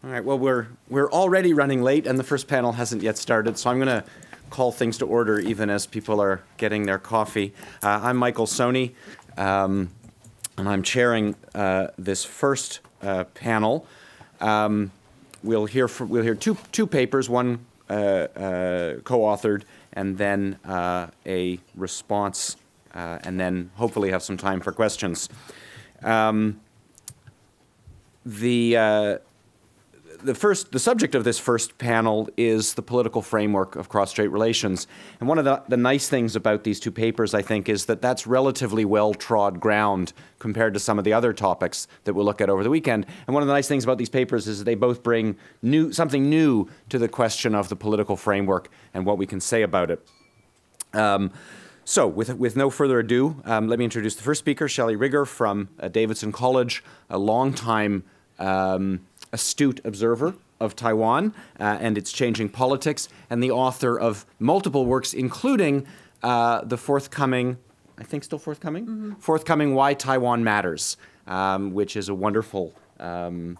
All right, well, we're already running late, and the first panel hasn't yet started, so I'm going to call things to order even as people are getting their coffee. I'm Michael Szonyi, and I'm chairing this first panel. We'll hear two papers, one co-authored, and then a response, and then hopefully have some time for questions. The subject of this first panel is the political framework of cross-strait relations. And one of the nice things about these two papers, I think, is that that's relatively well-trod ground compared to some of the other topics that we'll look at over the weekend. And one of the nice things about these papers is that they both bring something new to the question of the political framework and what we can say about it. So with no further ado, let me introduce the first speaker, Shelley from Davidson College, a longtime astute observer of Taiwan and its changing politics, and the author of multiple works, including the forthcoming, I think still forthcoming? Mm-hmm. Forthcoming Why Taiwan Matters, which is a wonderful answer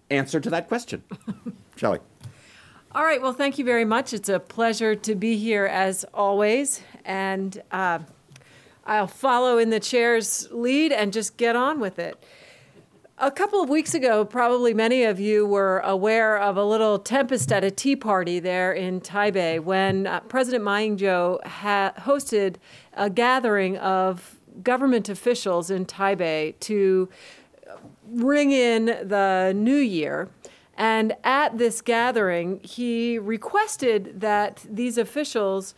to that question. Shelley. All right, well, thank you very much. It's a pleasure to be here as always, and I'll follow in the chair's lead and just get on with it. A couple of weeks ago, probably many of you were aware of a little tempest at a tea party there in Taipei when President Ma Ying-jeou hosted a gathering of government officials in Taipei to ring in the new year. And at this gathering, he requested that these officials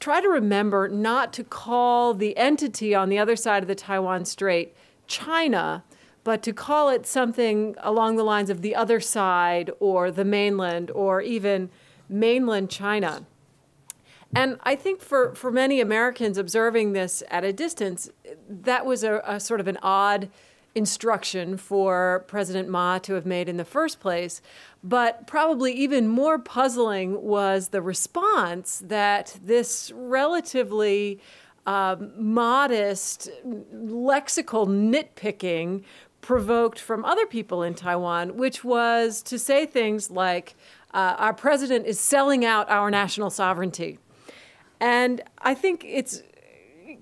try to remember not to call the entity on the other side of the Taiwan Strait China, but to call it something along the lines of the other side or the mainland or even mainland China. And I think for many Americans observing this at a distance, that was a sort of an odd instruction for President Ma to have made in the first place. But probably even more puzzling was the response that this relatively modest lexical nitpicking provoked from other people in Taiwan, which was to say things like, our president is selling out our national sovereignty. And I think it's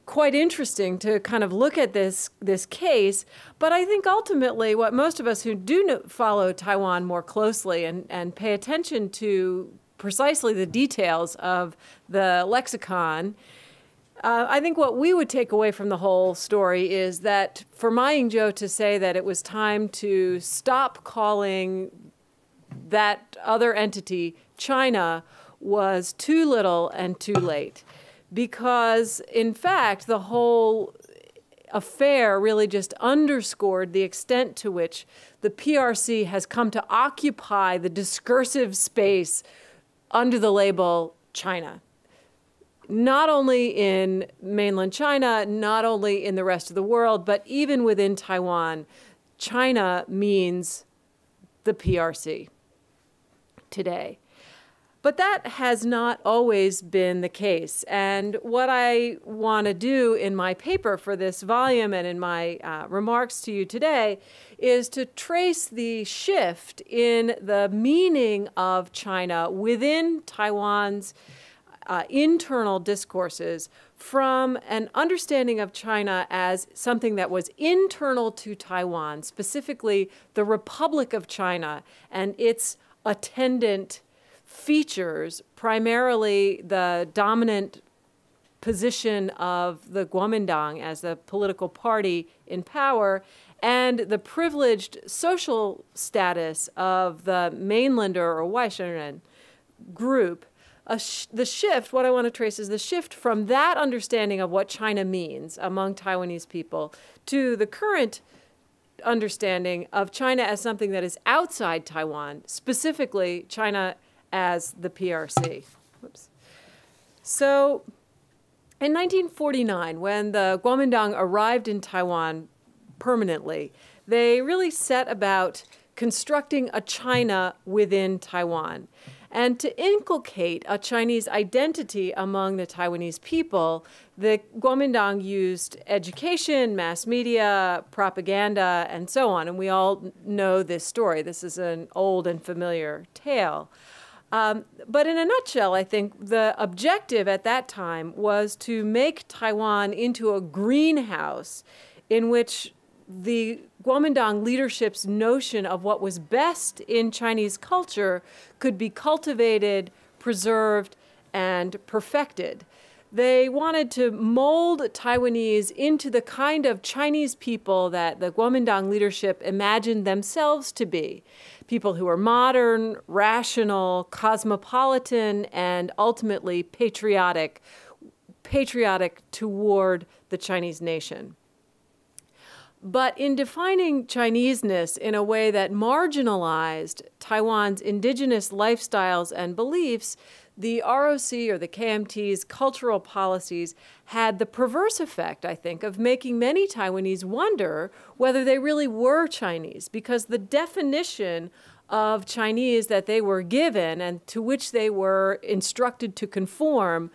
quite interesting to kind of look at this case, but I think ultimately what most of us who do follow Taiwan more closely and pay attention to precisely the details of the lexicon, I think what we would take away from the whole story is that for Ma Ying-jeou to say that it was time to stop calling that other entity China was too little and too late. Because, in fact, the whole affair really just underscored the extent to which the PRC has come to occupy the discursive space under the label China. Not only in mainland China, not only in the rest of the world, but even within Taiwan, China means the PRC today. But that has not always been the case. And what I want to do in my paper for this volume and in my remarks to you today is to trace the shift in the meaning of China within Taiwan's internal discourses from an understanding of China as something that was internal to Taiwan, specifically the Republic of China and its attendant features, primarily the dominant position of the Kuomintang as the political party in power and the privileged social status of the mainlander or Waishenren group. The shift, what I want to trace is the shift from that understanding of what China means among Taiwanese people to the current understanding of China as something that is outside Taiwan, specifically China as the PRC. Whoops. So in 1949, when the Kuomintang arrived in Taiwan permanently, they really set about constructing a China within Taiwan. And to inculcate a Chinese identity among the Taiwanese people, the Kuomintang used education, mass media, propaganda, and so on. And we all know this story. This is an old and familiar tale. But in a nutshell, I think the objective at that time was to make Taiwan into a greenhouse in which the Kuomintang leadership's notion of what was best in Chinese culture could be cultivated, preserved, and perfected. They wanted to mold Taiwanese into the kind of Chinese people that the Kuomintang leadership imagined themselves to be. People who are modern, rational, cosmopolitan, and ultimately patriotic toward the Chinese nation. But in defining Chineseness in a way that marginalized Taiwan's indigenous lifestyles and beliefs, the ROC or the KMT's cultural policies had the perverse effect, I think, of making many Taiwanese wonder whether they really were Chinese, because the definition of Chinese that they were given and to which they were instructed to conform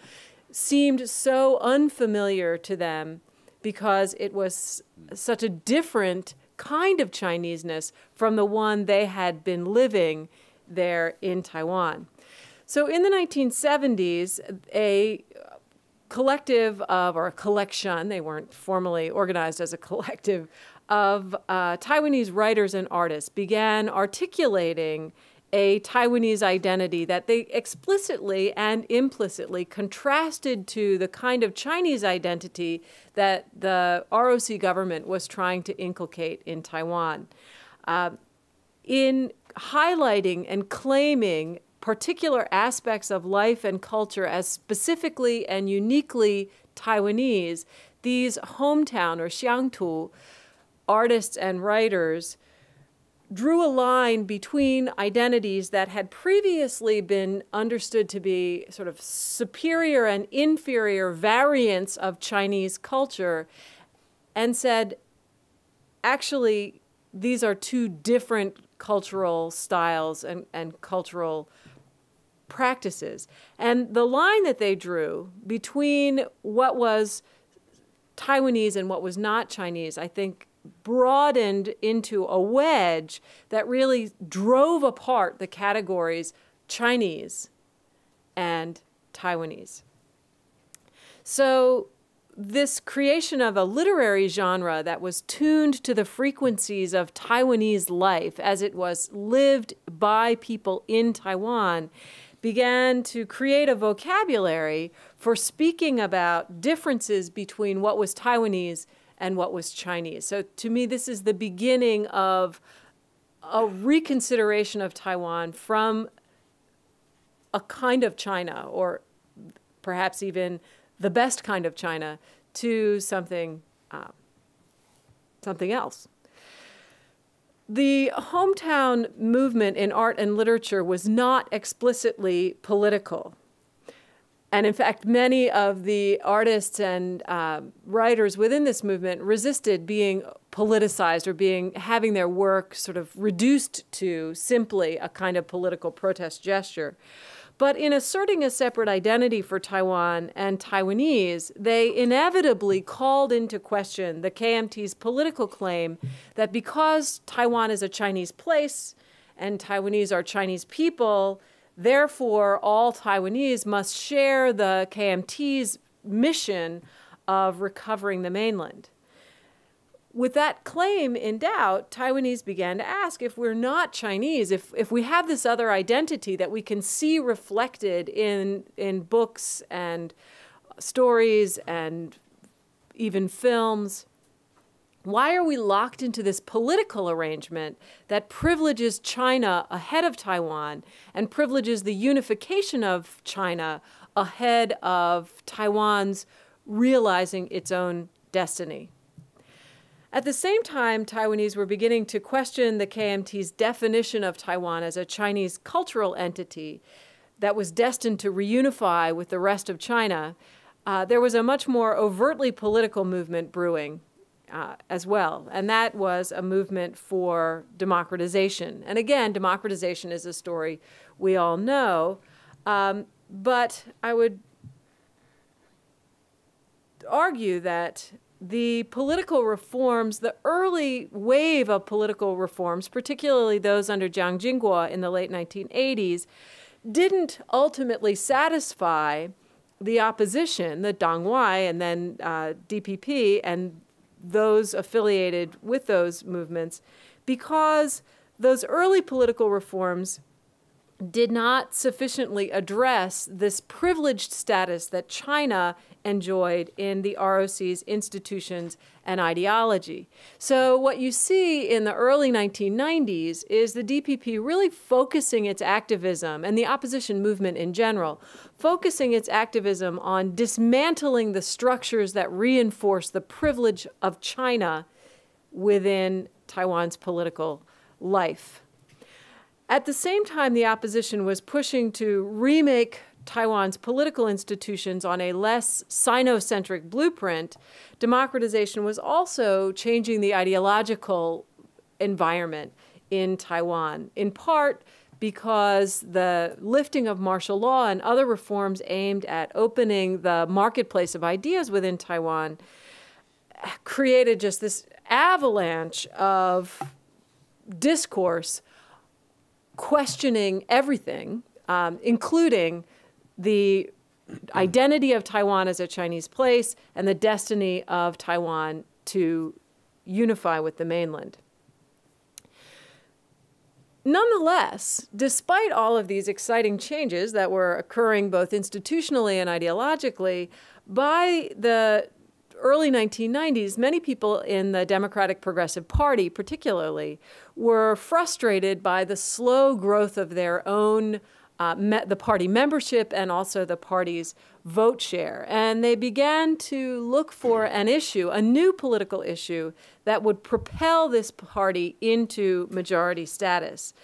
seemed so unfamiliar to them because it was such a different kind of Chineseness from the one they had been living there in Taiwan. So in the 1970s, a collective of, or a collection, they weren't formally organized as a collective, of Taiwanese writers and artists began articulating a Taiwanese identity that they explicitly and implicitly contrasted to the kind of Chinese identity that the ROC government was trying to inculcate in Taiwan. In highlighting and claiming particular aspects of life and culture as specifically and uniquely Taiwanese, these hometown or xiangtu artists and writers drew a line between identities that had previously been understood to be sort of superior and inferior variants of Chinese culture and said, actually, these are two different cultural styles and cultural practices. And the line that they drew between what was Taiwanese and what was not Chinese, I think, broadened into a wedge that really drove apart the categories Chinese and Taiwanese. So this creation of a literary genre that was tuned to the frequencies of Taiwanese life as it was lived by people in Taiwan began to create a vocabulary for speaking about differences between what was Taiwanese and what was Chinese. So to me, this is the beginning of a reconsideration of Taiwan from a kind of China, or perhaps even the best kind of China, to something else. The hometown movement in art and literature was not explicitly political. And in fact, many of the artists and writers within this movement resisted being politicized or having their work sort of reduced to simply a kind of political protest gesture. But in asserting a separate identity for Taiwan and Taiwanese, they inevitably called into question the KMT's political claim that because Taiwan is a Chinese place and Taiwanese are Chinese people, therefore, all Taiwanese must share the KMT's mission of recovering the mainland. With that claim in doubt, Taiwanese began to ask, if we're not Chinese, if we have this other identity that we can see reflected in books and stories and even films, why are we locked into this political arrangement that privileges China ahead of Taiwan and privileges the unification of China ahead of Taiwan's realizing its own destiny? At the same time, Taiwanese were beginning to question the KMT's definition of Taiwan as a Chinese cultural entity that was destined to reunify with the rest of China. There was a much more overtly political movement brewing. as well. And that was a movement for democratization. And again, democratization is a story we all know. But I would argue that the political reforms, the early wave of political reforms, particularly those under Jiang Jingguo in the late 1980s, didn't ultimately satisfy the opposition, the Dangwai and then DPP and those affiliated with those movements, because those early political reforms did not sufficiently address this privileged status that China enjoyed in the ROC's institutions and ideology. So what you see in the early 1990s is the DPP really focusing its activism, and the opposition movement in general, focusing its activism on dismantling the structures that reinforce the privilege of China within Taiwan's political life. At the same time, the opposition was pushing to remake Taiwan's political institutions on a less Sino-centric blueprint. Democratization was also changing the ideological environment in Taiwan, in part because the lifting of martial law and other reforms aimed at opening the marketplace of ideas within Taiwan created just this avalanche of discourse questioning everything, including the identity of Taiwan as a Chinese place and the destiny of Taiwan to unify with the mainland. Nonetheless, despite all of these exciting changes that were occurring both institutionally and ideologically, by the early 1990s, many people in the Democratic Progressive Party particularly were frustrated by the slow growth of their own the party membership and also the party's vote share. And they began to look for an issue, a new political issue, that would propel this party into majority status.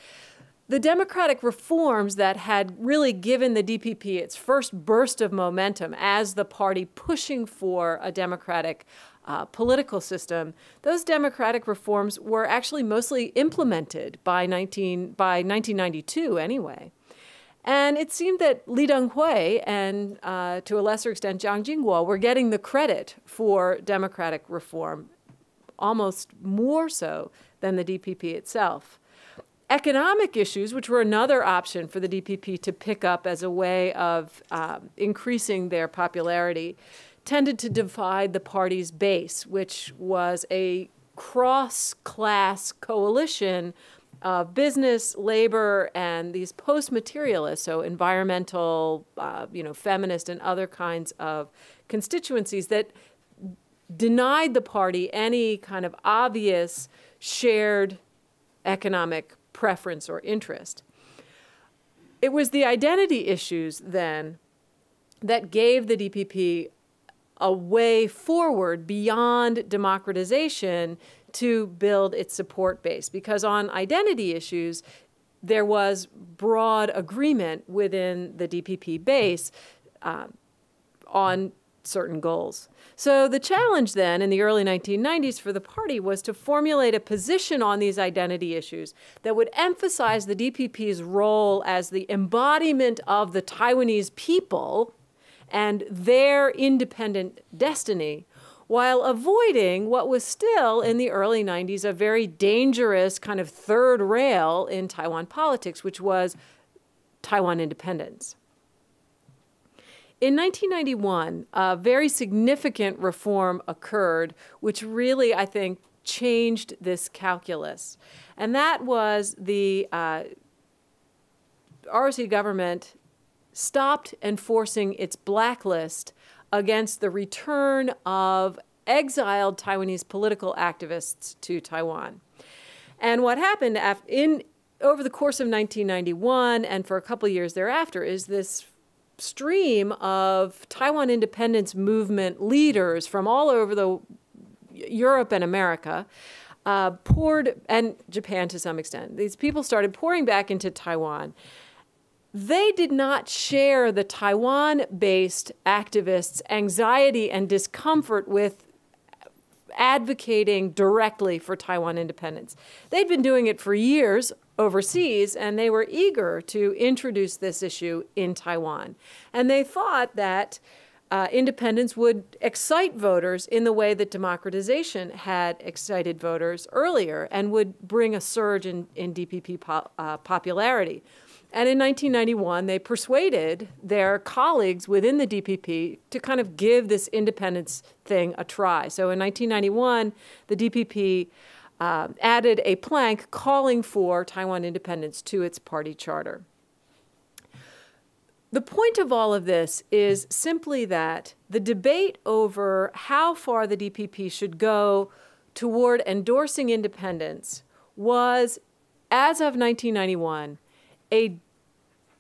The democratic reforms that had really given the DPP its first burst of momentum as the party pushing for a democratic political system, those democratic reforms were actually mostly implemented by 1992 anyway. And it seemed that Li Denghui and, to a lesser extent, Jiang Jingguo were getting the credit for democratic reform, almost more so than the DPP itself. Economic issues, which were another option for the DPP to pick up as a way of increasing their popularity, tended to divide the party's base, which was a cross-class coalition of business, labor, and these post-materialists, so environmental, feminist and other kinds of constituencies that denied the party any kind of obvious shared economic preference or interest. It was the identity issues then that gave the DPP a way forward beyond democratization to build its support base, because on identity issues, there was broad agreement within the DPP base on certain goals. So the challenge then in the early 1990s for the party was to formulate a position on these identity issues that would emphasize the DPP's role as the embodiment of the Taiwanese people and their independent destiny, while avoiding what was still in the early 90s a very dangerous kind of third rail in Taiwan politics, which was Taiwan independence. In 1991, a very significant reform occurred, which really, I think, changed this calculus. And that was the ROC government stopped enforcing its blacklist against the return of exiled Taiwanese political activists to Taiwan. And what happened over the course of 1991 and for a couple of years thereafter is this stream of Taiwan independence movement leaders from all over Europe and America and Japan to some extent. These people started pouring back into Taiwan. They did not share the Taiwan-based activists' anxiety and discomfort with advocating directly for Taiwan independence. They'd been doing it for years overseas, and they were eager to introduce this issue in Taiwan. And they thought that independence would excite voters in the way that democratization had excited voters earlier and would bring a surge in DPP popularity. And in 1991, they persuaded their colleagues within the DPP to kind of give this independence thing a try. So in 1991, the DPP added a plank calling for Taiwan independence to its party charter. The point of all of this is simply that the debate over how far the DPP should go toward endorsing independence was, as of 1991, a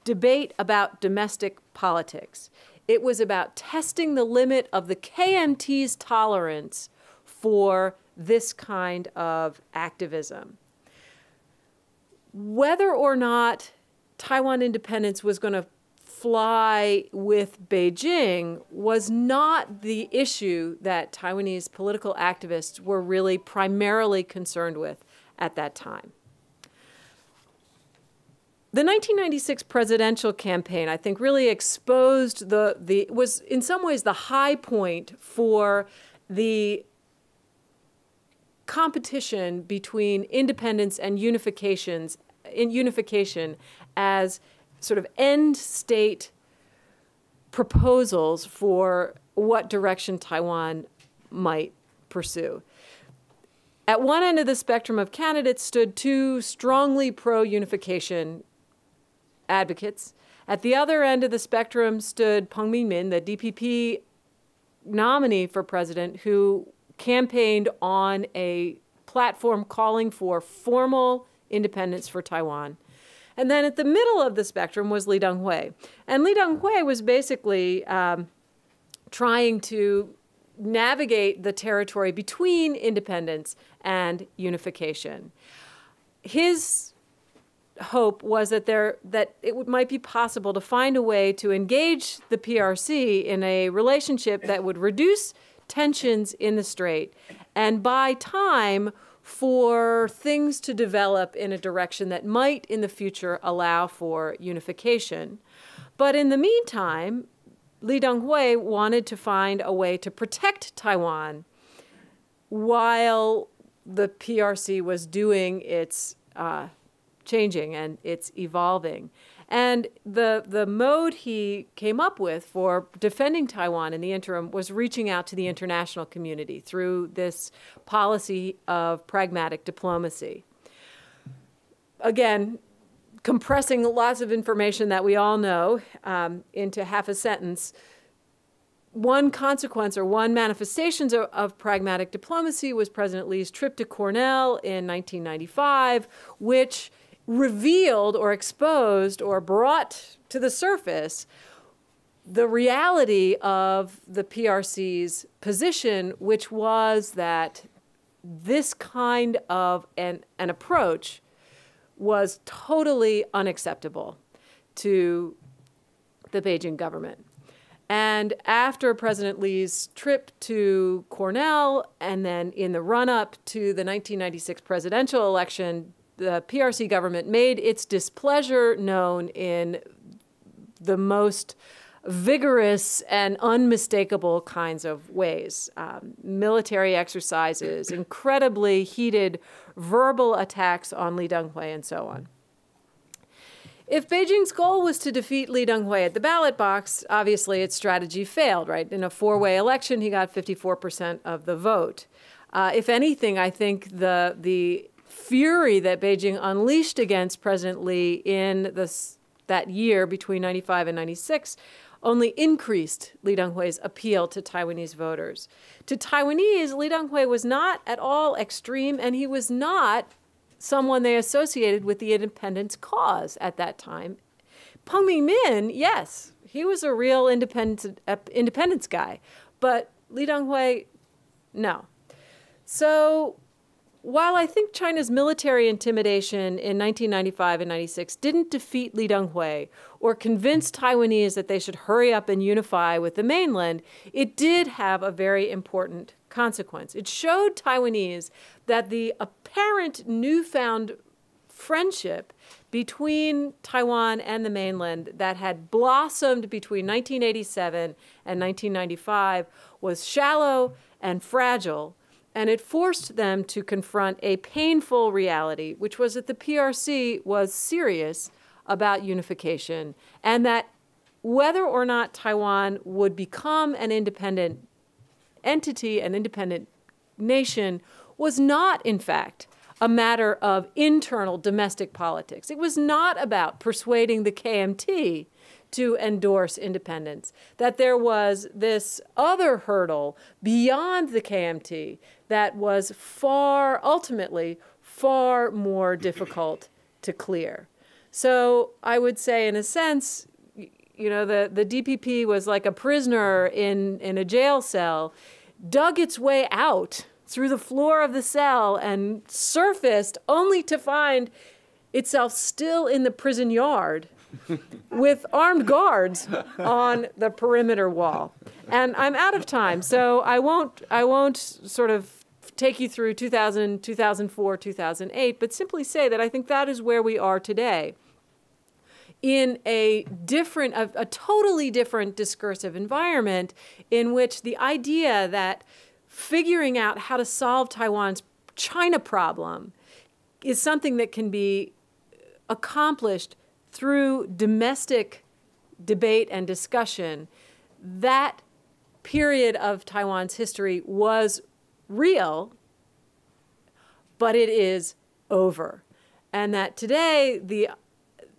debate about domestic politics. It was about testing the limit of the KMT's tolerance for this kind of activism. Whether or not Taiwan independence was going to fly with Beijing was not the issue that Taiwanese political activists were really primarily concerned with at that time. The 1996 presidential campaign, I think, really exposed was in some ways the high point for the competition between independence and unification as sort of end state proposals for what direction Taiwan might pursue. At one end of the spectrum of candidates stood two strongly pro-unification advocates. At the other end of the spectrum stood Peng Mingmin, the DPP nominee for president, who campaigned on a platform calling for formal independence for Taiwan. And then at the middle of the spectrum was Lee Teng-hui. And Lee Teng-hui was basically trying to navigate the territory between independence and unification. His hope was that it might be possible to find a way to engage the PRC in a relationship that would reduce tensions in the Strait and buy time for things to develop in a direction that might in the future allow for unification. But in the meantime, Lee Teng-hui wanted to find a way to protect Taiwan while the PRC was doing its changing and its evolving. And the mode he came up with for defending Taiwan in the interim was reaching out to the international community through this policy of pragmatic diplomacy. Again, compressing lots of information that we all know into half a sentence, one consequence or one manifestation of pragmatic diplomacy was President Lee's trip to Cornell in 1995, which revealed or exposed or brought to the surface the reality of the PRC's position, which was that this kind of an approach was totally unacceptable to the Beijing government. And after President Lee's trip to Cornell, and then in the run-up to the 1996 presidential election, the PRC government made its displeasure known in the most vigorous and unmistakable kinds of ways. Military exercises, incredibly heated verbal attacks on Lee Teng-hui, and so on. If Beijing's goal was to defeat Lee Teng-hui at the ballot box, obviously its strategy failed, right? In a four-way election, he got 54% of the vote. If anything, I think the fury that Beijing unleashed against President Lee in that year between 95 and 96 only increased Lee Teng-hui's appeal to Taiwanese voters. To Taiwanese, Lee Teng-hui was not at all extreme, and he was not someone they associated with the independence cause at that time. Peng Mingmin, yes, he was a real independence guy, but Lee Teng-hui, no. So while I think China's military intimidation in 1995 and 96 didn't defeat Lee Teng-hui or convince Taiwanese that they should hurry up and unify with the mainland, it did have a very important consequence. It showed Taiwanese that the apparent newfound friendship between Taiwan and the mainland that had blossomed between 1987 and 1995 was shallow and fragile, and it forced them to confront a painful reality, which was that the PRC was serious about unification, and that whether or not Taiwan would become an independent entity, an independent nation, was not, in fact, a matter of internal domestic politics. It was not about persuading the KMT to endorse independence, that there was this other hurdle beyond the KMT that was ultimately far more difficult to clear. So I would say, in a sense, you know, the DPP was like a prisoner in a jail cell, dug its way out through the floor of the cell and surfaced only to find itself still in the prison yard with armed guards on the perimeter wall. And I'm out of time, so I won't sort of take you through 2000, 2004, 2008, but simply say that I think that is where we are today, in a totally different discursive environment, in which the idea that figuring out how to solve Taiwan's China problem is something that can be accomplished through domestic debate and discussion. That period of Taiwan's history was real, but it is over. And that today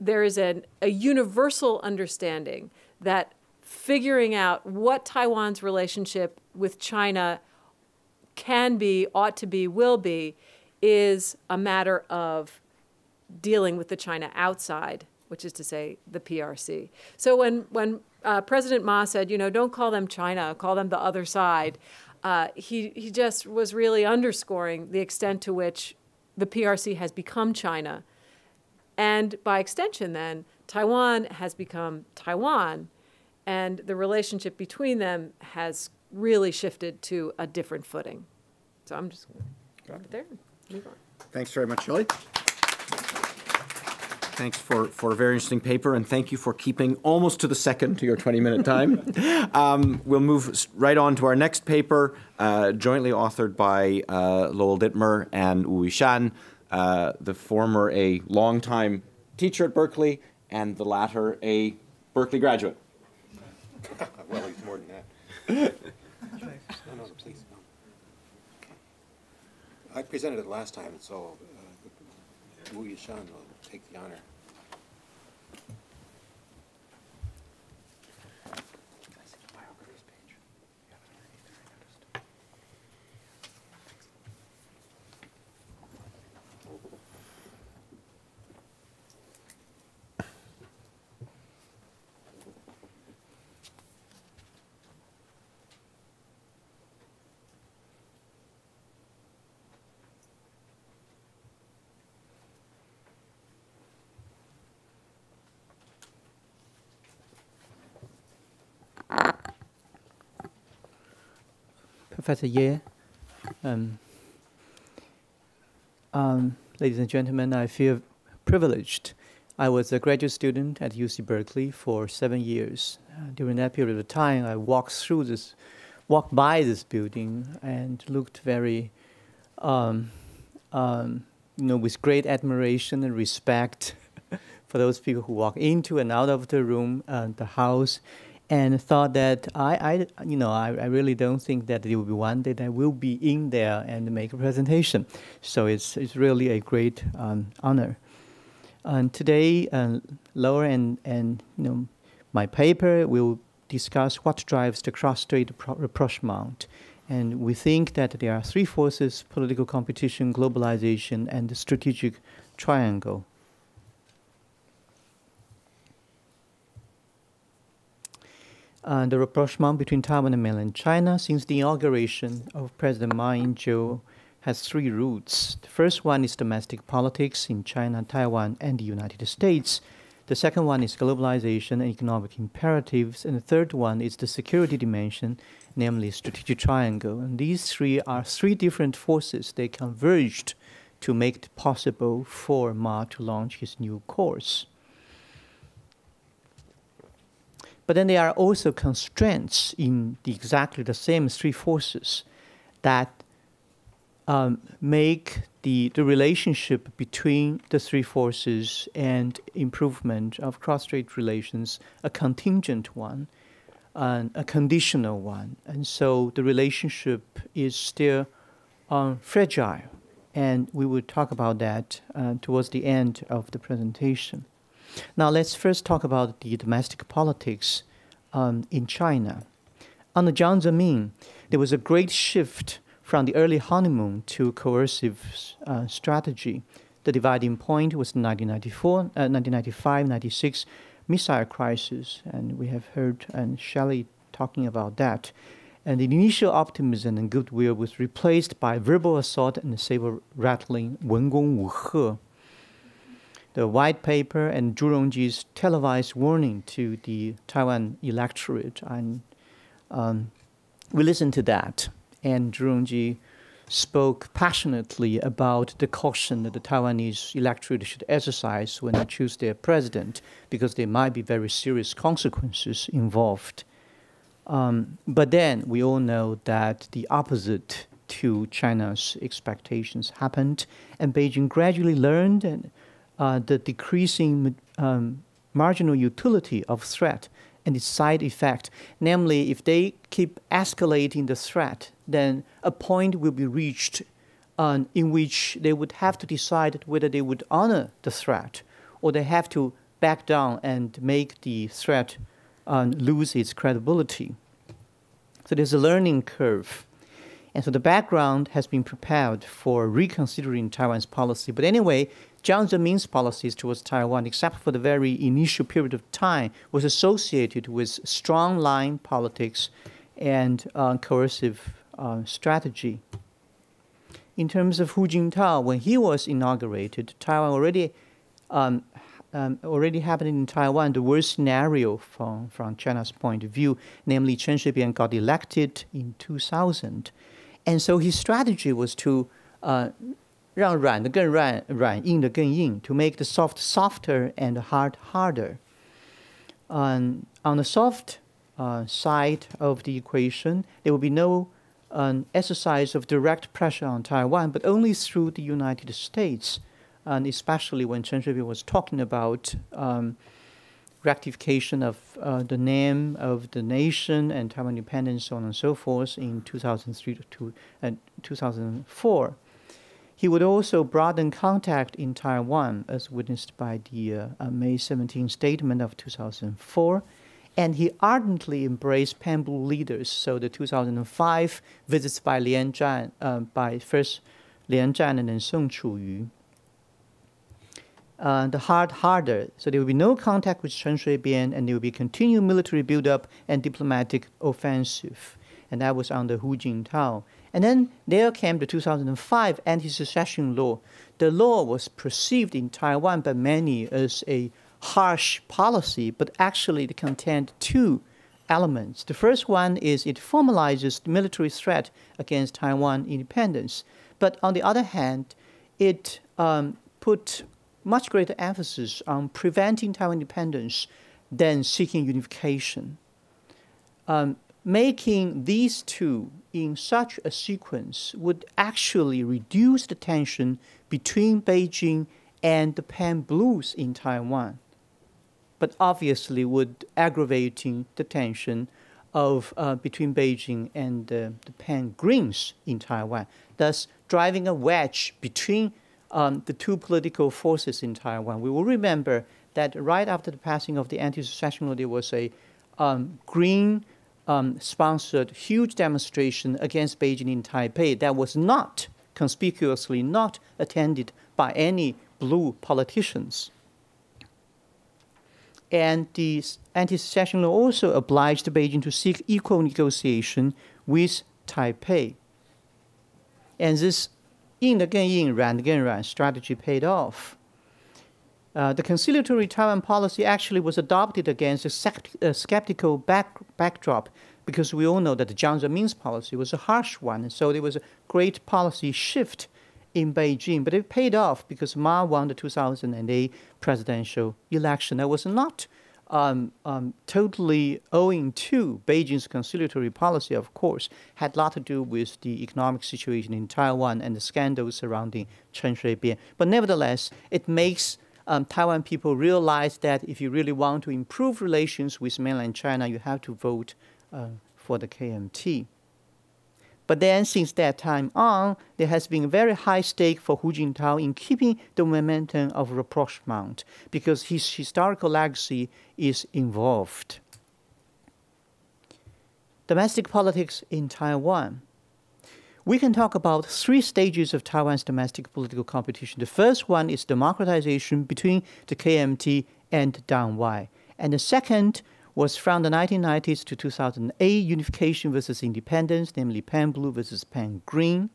there is a universal understanding that figuring out what Taiwan's relationship with China can be, ought to be, will be, is a matter of dealing with the China outside, which is to say the PRC. So when President Ma said, you know, don't call them China, call them the other side, he just was really underscoring the extent to which the PRC has become China. And by extension, then, Taiwan has become Taiwan, and the relationship between them has really shifted to a different footing. So I'm just going to drop it there and move on. Thanks very much, Shelley. Thanks for a very interesting paper, and thank you for keeping almost to the second to your 20-minute time. We'll move right on to our next paper, jointly authored by Lowell Dittmer and Yu-shan, the former a longtime teacher at Berkeley, and the latter a Berkeley graduate. Well, he's more than that. No, please. No. Okay. I presented it last time, so Yu-shan will take the honor. Professor Ye, ladies and gentlemen, I feel privileged. I was a graduate student at UC Berkeley for 7 years. During that period of time, I walked by this building and looked very, with great admiration and respect for those people who walk into and out of the room, the house, and thought that I really don't think that there will be one day that I will be in there and make a presentation. So it's really a great honor. And today, Lowell and my paper will discuss what drives the Cross-Strait Rapprochement. And we think that there are three forces: political competition, globalization, and the strategic triangle. The rapprochement between Taiwan and mainland China since the inauguration of President Ma In-jeou has three roots. The first one is domestic politics in China, Taiwan, and the United States. The second one is globalization and economic imperatives. And the third one is the security dimension, namely strategic triangle. And these three are three different forces. They converged to make it possible for Ma to launch his new course. But then there are also constraints in exactly the same three forces that make the relationship between the three forces and improvement of cross-strait relations a contingent one, a conditional one. And so the relationship is still fragile. And we will talk about that towards the end of the presentation. Now let's first talk about the domestic politics in China. Under Jiang Zemin, there was a great shift from the early honeymoon to coercive strategy. The dividing point was the 1995-96 missile crisis, and we have heard Shelley talking about that. And the initial optimism and goodwill was replaced by verbal assault and saber-rattling 文攻武吓. The white paper and Zhu Rongji's televised warning to the Taiwan electorate, and we listened to that. And Zhu Rongji spoke passionately about the caution that the Taiwanese electorate should exercise when they choose their president, because there might be very serious consequences involved. But then we all know that the opposite to China's expectations happened, and Beijing gradually learned the decreasing marginal utility of threat and its side effect. Namely, if they keep escalating the threat, then a point will be reached in which they would have to decide whether they would honor the threat or they have to back down and make the threat lose its credibility. So there's a learning curve. And so the background has been prepared for reconsidering Taiwan's policy. But anyway, Jiang Zemin's policies towards Taiwan, except for the very initial period of time, was associated with strong line politics and coercive strategy. In terms of Hu Jintao, when he was inaugurated, Taiwan already happened in Taiwan the worst scenario from China's point of view, namely Chen Shui-bian got elected in 2000. And so his strategy was to 让软的更软，软硬的更硬, to make the soft softer and the hard harder. On the soft side of the equation, there will be no exercise of direct pressure on Taiwan, but only through the United States, and especially when Chen Shui-bian was talking about rectification of the name of the nation and Taiwan independence, so on and so forth, in 2003 to 2004. He would also broaden contact in Taiwan, as witnessed by the May 17 statement of 2004, and he ardently embraced Pan-Blue leaders. So the 2005 visits by Lian Zhan, by first Lian Zhan and then Song Chu-yu. The harder. So there will be no contact with Chen Shui-bian, and there will be continued military buildup and diplomatic offensive. And that was under Hu Jintao. And then there came the 2005 anti-secession law. The law was perceived in Taiwan by many as a harsh policy, but actually it contained two elements. The first one is it formalizes the military threat against Taiwan independence. But on the other hand, it put much greater emphasis on preventing Taiwan independence than seeking unification. Making these two in such a sequence would actually reduce the tension between Beijing and the Pan-Blues in Taiwan, but obviously would aggravating the tension of between Beijing and the Pan-Greens in Taiwan, thus driving a wedge between the two political forces in Taiwan. We will remember that right after the passing of the anti-secession law, there was a green sponsored huge demonstration against Beijing in Taipei that was not conspicuously not attended by any blue politicians. And the anti-secession law also obliged Beijing to seek equal negotiation with Taipei. And this 硬的更硬，软的更软 strategy paid off. The conciliatory Taiwan policy actually was adopted against a skeptical backdrop, because we all know that the Jiang Zemin's policy was a harsh one, and so there was a great policy shift in Beijing. But it paid off because Ma won the 2008 presidential election. That was not totally owing to Beijing's conciliatory policy, of course, had a lot to do with the economic situation in Taiwan and the scandals surrounding Chen Shui-bian. But nevertheless, it makes Taiwan people realize that if you really want to improve relations with mainland China, you have to vote for the KMT. But then, since that time on, there has been a very high stake for Hu Jintao in keeping the momentum of rapprochement, because his historical legacy is involved. Domestic politics in Taiwan. We can talk about 3 stages of Taiwan's domestic political competition. The first one is democratization between the KMT and Deng Ai. And the second was from the 1990s to 2008, unification versus independence, namely pan-blue versus pan-green.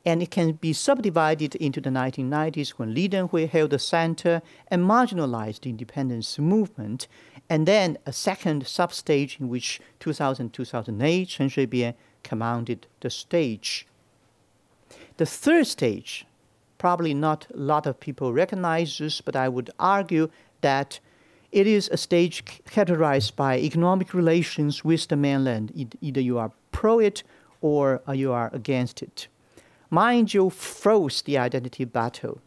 And it can be subdivided into the 1990s when Li Denghui held the center and marginalized the independence movement, and then a second sub-stage in which 2000-2008, Chen Shui-bian commanded the stage. The third stage, probably not a lot of people recognize this, but I would argue that it is a stage characterized by economic relations with the mainland. Either you are pro it or you are against it. Ma Ying-jeou froze the identity battle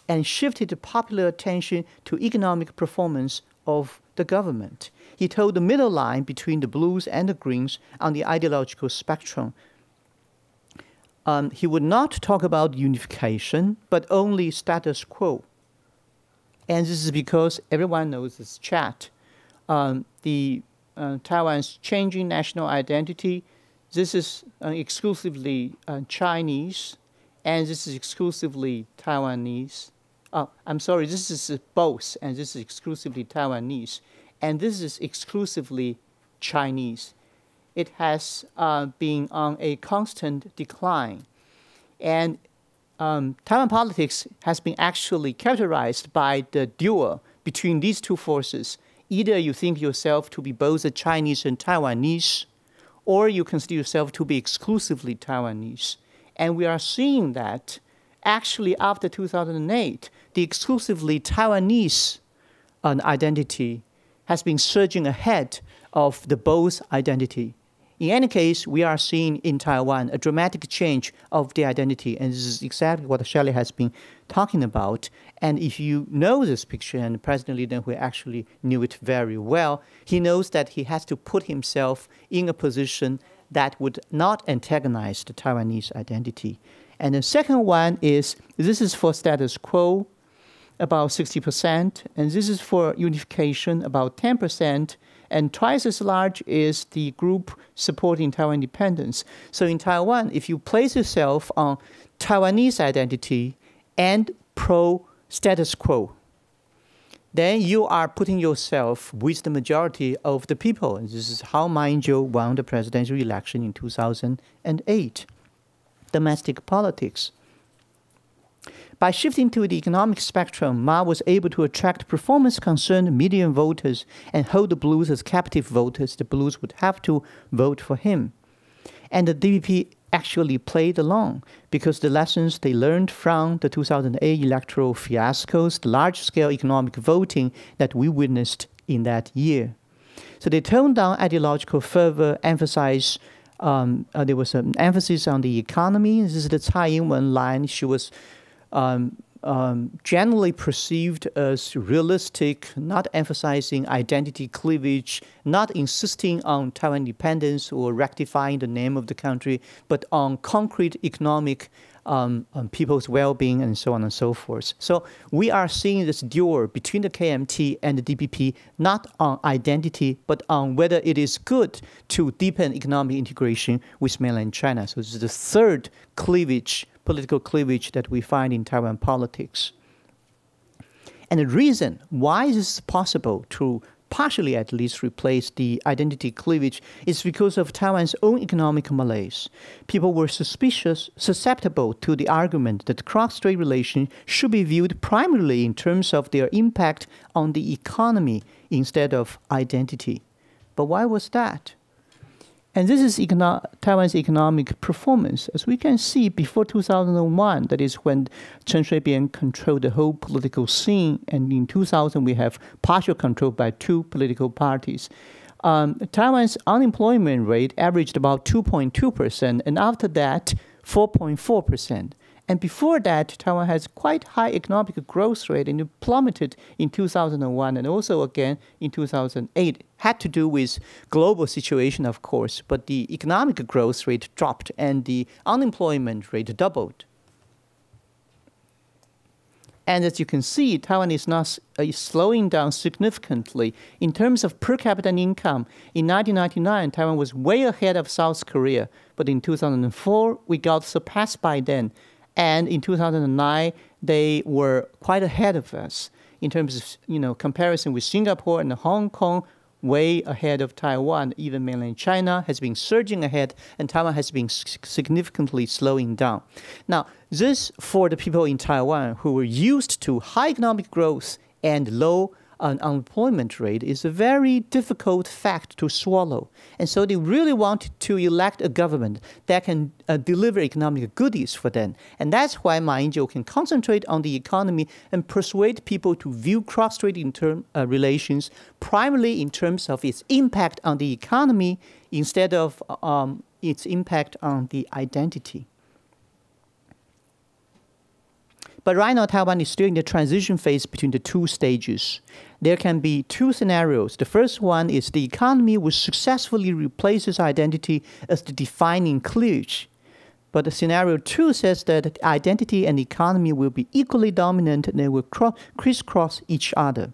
and shifted the popular attention to economic performance of the government. He told the middle line between the blues and the greens on the ideological spectrum. He would not talk about unification, but only status quo. And this is because everyone knows this chat. Taiwan's changing national identity, this is exclusively Chinese, and this is exclusively Taiwanese. I'm sorry, this is both, and this is exclusively Taiwanese, and this is exclusively Chinese. It has been on a constant decline. And Taiwan politics has been actually characterized by the duel between these two forces. Either you think yourself to be both a Chinese and Taiwanese, or you consider yourself to be exclusively Taiwanese. And we are seeing that actually after 2008, the exclusively Taiwanese identity has been surging ahead of the both identity. In any case, we are seeing in Taiwan a dramatic change of the identity, and this is exactly what Shelley has been talking about. And if you know this picture, and President Li Denghui actually knew it very well, he knows that he has to put himself in a position that would not antagonize the Taiwanese identity. And the second one is, this is for status quo, about 60%, and this is for unification, about 10%, and twice as large is the group supporting Taiwan independence. So in Taiwan, if you place yourself on Taiwanese identity and pro-status quo, then you are putting yourself with the majority of the people. And this is how Ma Ying-jeou won the presidential election in 2008. Domestic politics. By shifting to the economic spectrum, Ma was able to attract performance-concerned median voters and hold the blues as captive voters. The blues would have to vote for him. And the DPP actually played along because the lessons they learned from the 2008 electoral fiascos, the large-scale economic voting that we witnessed in that year. So they toned down ideological fervor, emphasized there was an emphasis on the economy. This is the Tsai Ing-wen line. She was generally perceived as realistic, not emphasizing identity cleavage, not insisting on Taiwan independence or rectifying the name of the country, but on concrete economic on people's well-being and so on and so forth. So we are seeing this duel between the KMT and the DPP, not on identity, but on whether it is good to deepen economic integration with mainland China. So this is the third cleavage, political cleavage that we find in Taiwan politics. And the reason why this is possible to partially at least replaced the identity cleavage is because of Taiwan's own economic malaise. People were susceptible to the argument that cross-strait relations should be viewed primarily in terms of their impact on the economy instead of identity. But why was that? And this is Taiwan's economic performance. As we can see, before 2001, that is when Chen Shui-bian controlled the whole political scene, and in 2000 we have partial control by two political parties. Taiwan's unemployment rate averaged about 2.2%, and after that, 4.4%. And before that, Taiwan has quite high economic growth rate, and it plummeted in 2001 and also again in 2008. Had to do with global situation, of course, but the economic growth rate dropped and the unemployment rate doubled. And as you can see, Taiwan is not slowing down significantly. In terms of per capita income, in 1999, Taiwan was way ahead of South Korea, but in 2004, we got surpassed by them. And in 2009, they were quite ahead of us in terms of comparison with Singapore and Hong Kong, way ahead of Taiwan. Even mainland China has been surging ahead, and Taiwan has been significantly slowing down. Now, this for the people in Taiwan who were used to high economic growth and low unemployment rate is a very difficult fact to swallow. And so they really wanted to elect a government that can deliver economic goodies for them. And that's why Ma Ying-jeou can concentrate on the economy and persuade people to view cross-strait relations primarily in terms of its impact on the economy instead of its impact on the identity. But right now, Taiwan is still in the transition phase between the two stages. There can be two scenarios. The first one is the economy will successfully replace its identity as the defining cleavage. But the scenario two says that identity and economy will be equally dominant and they will crisscross each other.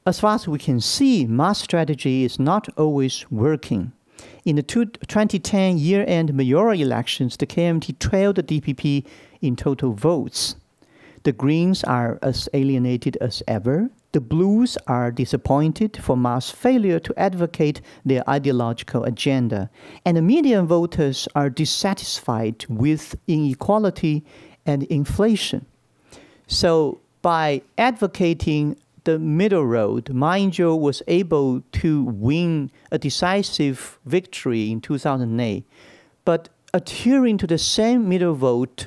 As far as we can see, Ma's strategy is not always working. In the 2010 year-end mayoral elections, the KMT trailed the DPP in total votes. The Greens are as alienated as ever. The Blues are disappointed for Ma's failure to advocate their ideological agenda. And the median voters are dissatisfied with inequality and inflation. So by advocating the middle road, Ma Ying-jeou was able to win a decisive victory in 2008. But adhering to the same middle vote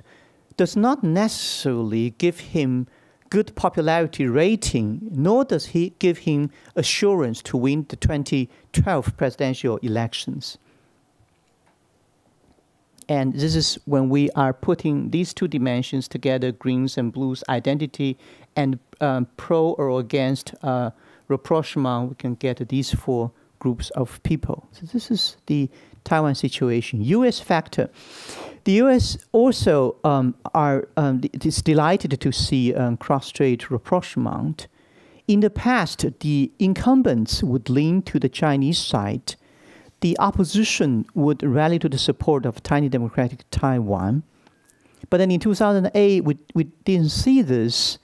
does not necessarily give him good popularity rating, nor does he give him assurance to win the 2012 presidential elections. And this is when we are putting these two dimensions together, Greens and Blues identity, and pro or against rapprochement, we can get these four groups of people. So this is the Taiwan situation. U.S. factor. The U.S. also is delighted to see cross-strait rapprochement. In the past, the incumbents would lean to the Chinese side. The opposition would rally to the support of tiny democratic Taiwan. But then in 2008, we didn't see this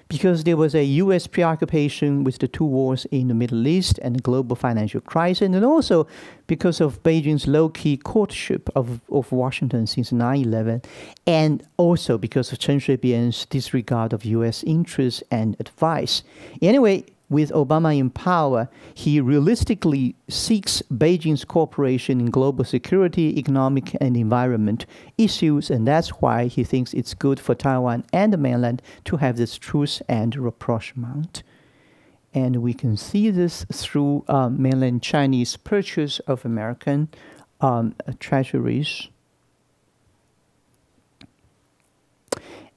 because there was a U.S. preoccupation with the two wars in the Middle East and the global financial crisis, and also because of Beijing's low-key courtship of Washington since 9/11, and also because of Chen Shui-bian's disregard of U.S. interests and advice. Anyway, with Obama in power, he realistically seeks Beijing's cooperation in global security, economic, and environment issues, and that's why he thinks it's good for Taiwan and the mainland to have this truce and rapprochement. And we can see this through mainland Chinese purchase of American treasuries.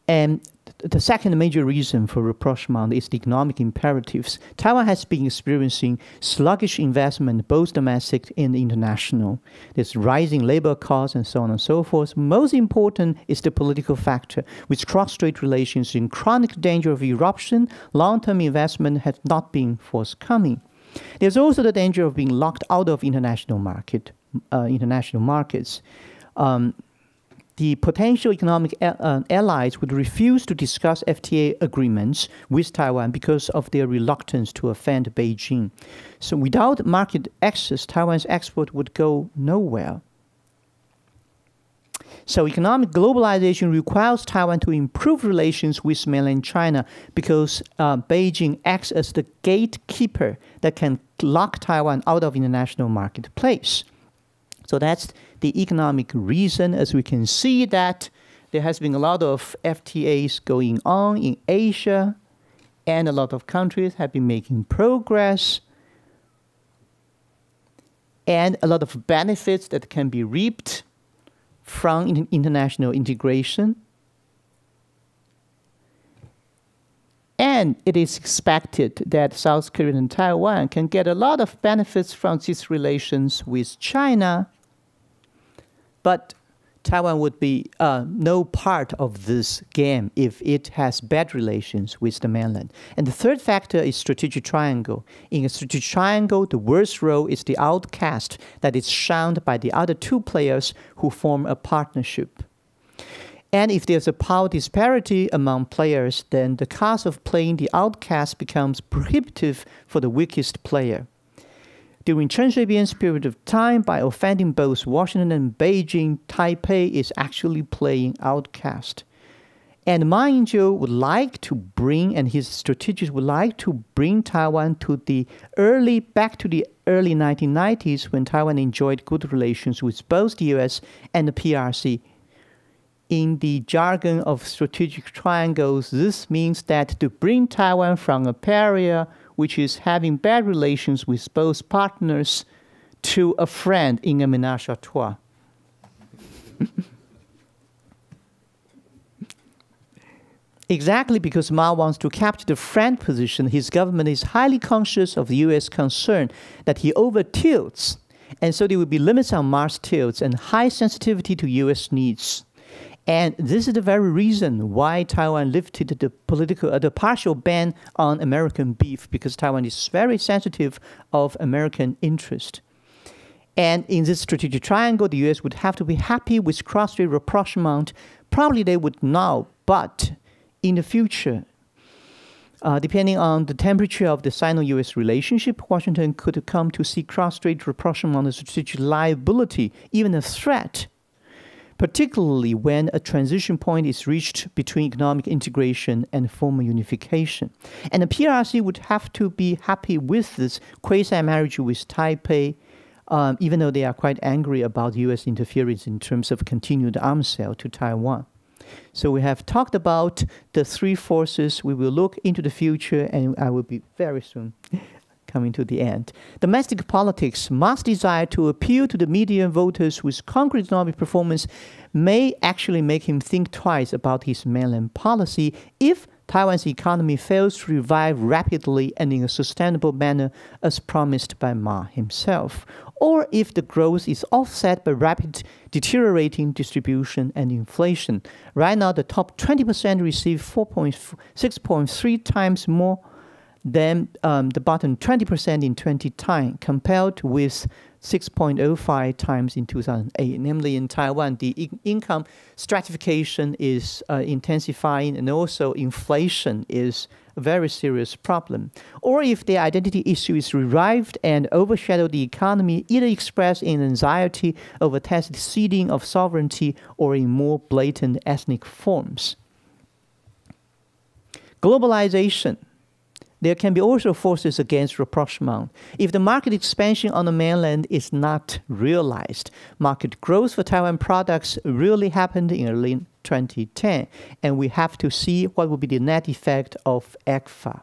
And the second major reason for rapprochement is the economic imperatives. Taiwan has been experiencing sluggish investment, both domestic and international. There's rising labor costs and so on and so forth. Most important is the political factor. With cross-strait relations in chronic danger of eruption, long-term investment has not been forthcoming. There's also the danger of being locked out of international markets. the potential economic allies would refuse to discuss FTA agreements with Taiwan because of their reluctance to offend Beijing. So without market access, Taiwan's export would go nowhere. So economic globalization requires Taiwan to improve relations with mainland China because Beijing acts as the gatekeeper that can lock Taiwan out of international marketplace. So that's the economic reason. As we can see that there has been a lot of FTAs going on in Asia, and a lot of countries have been making progress, and a lot of benefits that can be reaped from international integration. And it is expected that South Korea and Taiwan can get a lot of benefits from these relations with China, but Taiwan would be no part of this game if it has bad relations with the mainland. And the third factor is strategic triangle. In a strategic triangle, the worst role is the outcast that is shunned by the other two players who form a partnership. And if there's a power disparity among players, then the cost of playing the outcast becomes prohibitive for the weakest player. During Chen Shui-bian's period of time, by offending both Washington and Beijing, Taipei is actually playing outcast. And Ma Ying-jeou would like to bring, and his strategists would like to bring Taiwan to back to the early 1990s when Taiwan enjoyed good relations with both the US and the PRC. In the jargon of strategic triangles, this means that to bring Taiwan from a pariah, which is having bad relations with both partners, to a friend in a ménage à trois. Exactly because Mao wants to capture the friend position, his government is highly conscious of the U.S. concern that he over-tilts, and so there will be limits on Ma's tilts and high sensitivity to U.S. needs. And this is the very reason why Taiwan lifted the partial ban on American beef, because Taiwan is very sensitive of American interest. And in this strategic triangle, the U.S. would have to be happy with Cross-Strait Rapprochement. Probably they would now, but in the future, depending on the temperature of the Sino-U.S. relationship, Washington could come to see Cross-Strait Rapprochement as a strategic liability, even a threat, particularly when a transition point is reached between economic integration and formal unification. And the PRC would have to be happy with this quasi-marriage with Taipei, even though they are quite angry about U.S. interference in terms of continued arms sale to Taiwan. So we have talked about the three forces. We will look into the future, and I will be very soon coming to the end. Domestic politics must desire to appeal to the median voters with concrete economic performance may actually make him think twice about his mainland policy if Taiwan's economy fails to revive rapidly and in a sustainable manner as promised by Ma himself, or if the growth is offset by rapid deteriorating distribution and inflation. Right now, the top 20% receive 6.3 times more than the bottom 20% in 2010, compared with 6.05 times in 2008. Namely, in Taiwan, the income stratification is intensifying, and also inflation is a very serious problem. Or if the identity issue is revived and overshadow the economy, either expressed in anxiety over tacit ceding of sovereignty or in more blatant ethnic forms. Globalization. There can be also forces against rapprochement. If the market expansion on the mainland is not realized, market growth for Taiwan products really happened in early 2010, and we have to see what will be the net effect of ECFA.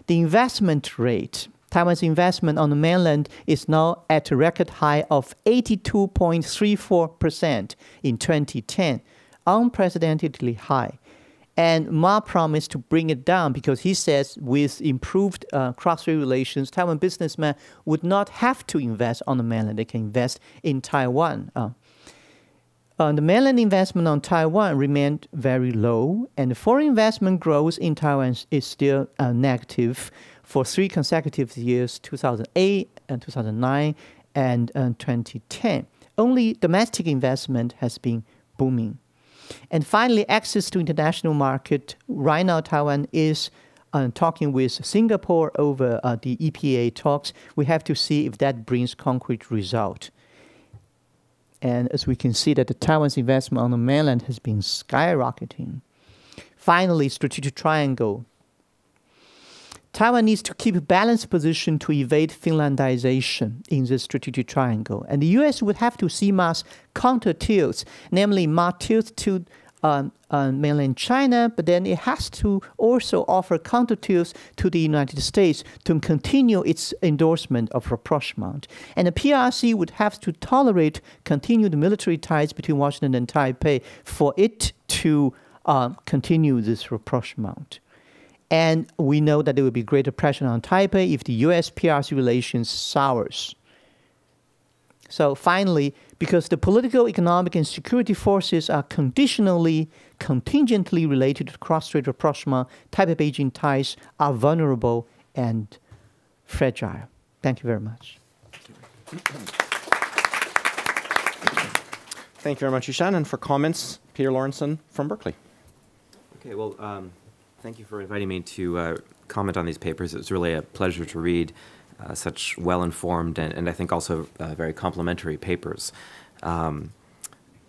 The investment rate, Taiwan's investment on the mainland is now at a record high of 82.34% in 2010, unprecedentedly high. And Ma promised to bring it down because he says with improved cross-strait relations, Taiwan businessmen would not have to invest on the mainland. They can invest in Taiwan. The mainland investment on Taiwan remained very low, and the foreign investment growth in Taiwan is still negative for 3 consecutive years, 2008 and 2009 and 2010. Only domestic investment has been booming. And finally, access to international market. Right now, Taiwan is talking with Singapore over the EPA talks. We have to see if that brings concrete result. And as we can see that the Taiwan's investment on the mainland has been skyrocketing. Finally, strategic triangle. Taiwan needs to keep a balanced position to evade Finlandization in the strategic triangle. And the U.S. would have to see mass counter-tilts, namely mass tilts to mainland China, but then it has to also offer counter-tilts to the United States to continue its endorsement of rapprochement. And the PRC would have to tolerate continued military ties between Washington and Taipei for it to continue this rapprochement. And we know that there will be greater pressure on Taipei if the U.S.-PRC relations sours. So finally, because the political, economic, and security forces are contingently related to cross-strait rapprochement, Taipei-Beijing ties are vulnerable and fragile. Thank you very much. Thank you very much, Yu-shan. And for comments, Peter Lawrenson from Berkeley. Okay, well, thank you for inviting me to comment on these papers. It was really a pleasure to read such well-informed and I think also very complementary papers.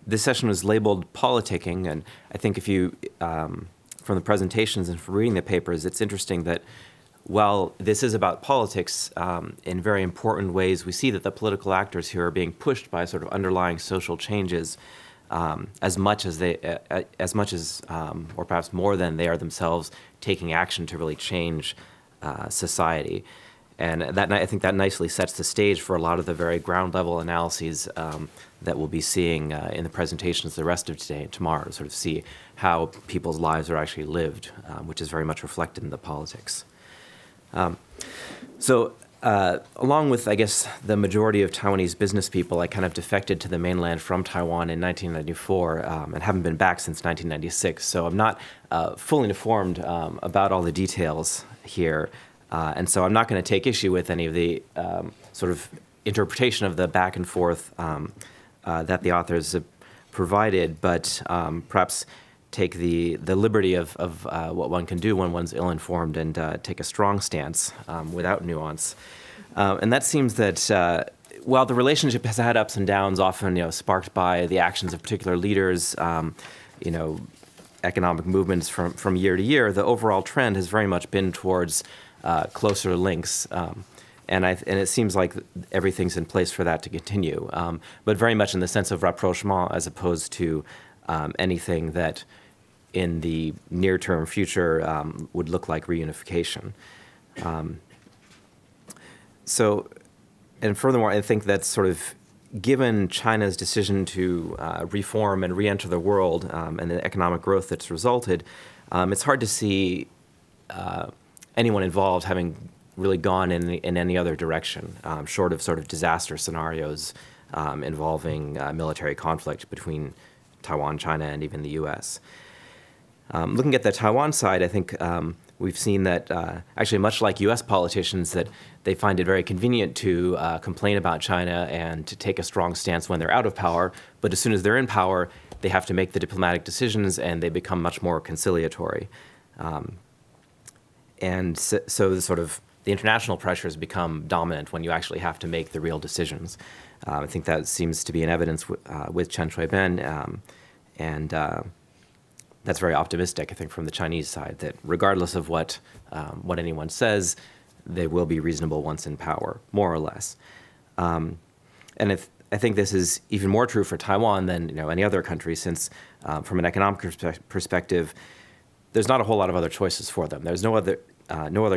This session was labeled Politicking, and I think if you, from the presentations and from reading the papers, it's interesting that while this is about politics, in very important ways, we see that the political actors here are being pushed by sort of underlying social changes as much as, or perhaps more than they are themselves taking action to really change society. And that, I think that nicely sets the stage for a lot of the very ground-level analyses that we'll be seeing in the presentations the rest of today and tomorrow, sort of see how people's lives are actually lived, which is very much reflected in the politics. Along with, I guess, the majority of Taiwanese business people, I kind of defected to the mainland from Taiwan in 1994 and haven't been back since 1996. So I'm not fully informed about all the details here. And so I'm not going to take issue with any of the sort of interpretation of the back and forth that the authors have provided, but perhaps take the liberty of what one can do when one's ill-informed and take a strong stance without nuance. And that seems that while the relationship has had ups and downs, often sparked by the actions of particular leaders, economic movements from year to year, the overall trend has very much been towards closer links, and it seems like everything's in place for that to continue, but very much in the sense of rapprochement as opposed to anything that in the near-term future would look like reunification. And furthermore, I think that's sort of given China's decision to reform and re-enter the world and the economic growth that's resulted, it's hard to see anyone involved having really gone in any other direction, short of sort of disaster scenarios involving military conflict between Taiwan, China, and even the U.S. Looking at the Taiwan side, I think we've seen that actually much like U.S. politicians, that they find it very convenient to complain about China and to take a strong stance when they're out of power, but as soon as they're in power, they have to make the diplomatic decisions and they become much more conciliatory. And so the sort of the international pressures become dominant when you actually have to make the real decisions. I think that seems to be in evidence with Chen Shui-bian, and that's very optimistic, I think, from the Chinese side, that regardless of what anyone says, they will be reasonable once in power, more or less. And I think this is even more true for Taiwan than any other country, since from an economic perspective, there's not a whole lot of other choices for them. There's no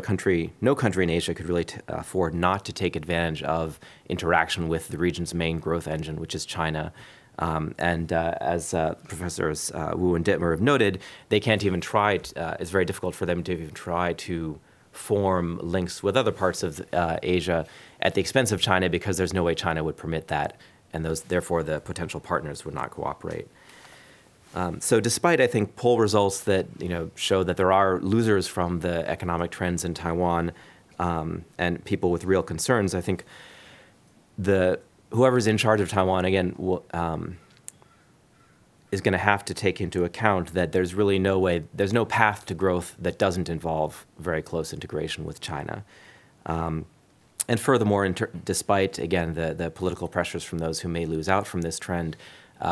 country in Asia could really afford not to take advantage of interaction with the region's main growth engine, which is China. As Professors Wu and Dittmer have noted, they can't even try, it's very difficult for them to even try to form links with other parts of Asia at the expense of China, because there's no way China would permit that, and therefore the potential partners would not cooperate. So despite, I think, poll results that show that there are losers from the economic trends in Taiwan and people with real concerns, I think whoever's in charge of Taiwan, again, is going to have to take into account that there's really there's no path to growth that doesn't involve very close integration with China. And furthermore, despite, again, the political pressures from those who may lose out from this trend,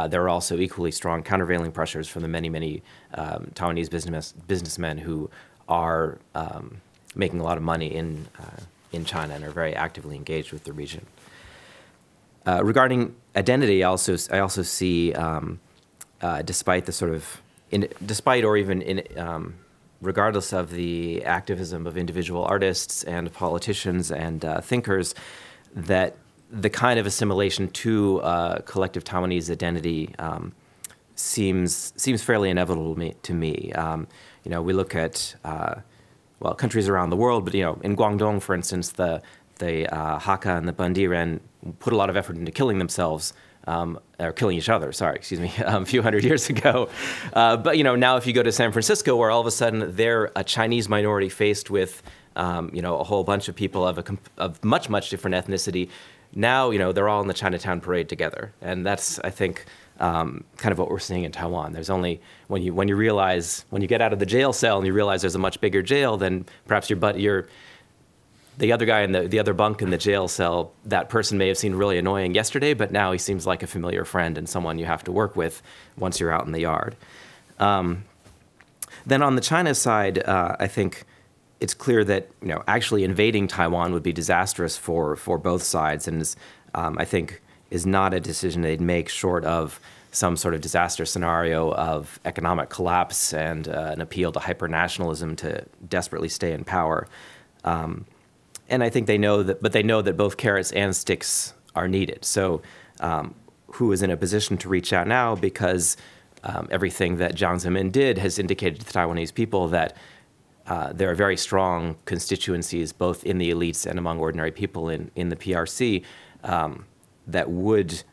there are also equally strong countervailing pressures from the many, many Taiwanese businessmen who are making a lot of money in China and are very actively engaged with the region. Regarding identity, I also see, despite the sort of, regardless of the activism of individual artists and politicians and thinkers, that the kind of assimilation to collective Taiwanese identity seems fairly inevitable to me. We look at countries around the world, but in Guangdong, for instance, the Hakka and the Bandiran put a lot of effort into killing themselves, or killing each other, a few hundred years ago. But now if you go to San Francisco, where all of a sudden they're a Chinese minority faced with a whole bunch of people of much, much different ethnicity, now they're all in the Chinatown parade together. And that's, I think, kind of what we're seeing in Taiwan. There's only, when you get out of the jail cell and you realize there's a much bigger jail, then perhaps the other guy in the other bunk in the jail cell, that person may have seemed really annoying yesterday, but now he seems like a familiar friend and someone you have to work with once you're out in the yard. Then on the China side, I think it's clear that actually invading Taiwan would be disastrous for both sides, and I think is not a decision they'd make short of some sort of disaster scenario of economic collapse and an appeal to hyper-nationalism to desperately stay in power. And I think they know that both carrots and sticks are needed. So who is in a position to reach out now, because everything that Jiang Zemin did has indicated to the Taiwanese people that there are very strong constituencies, both in the elites and among ordinary people in the PRC, that would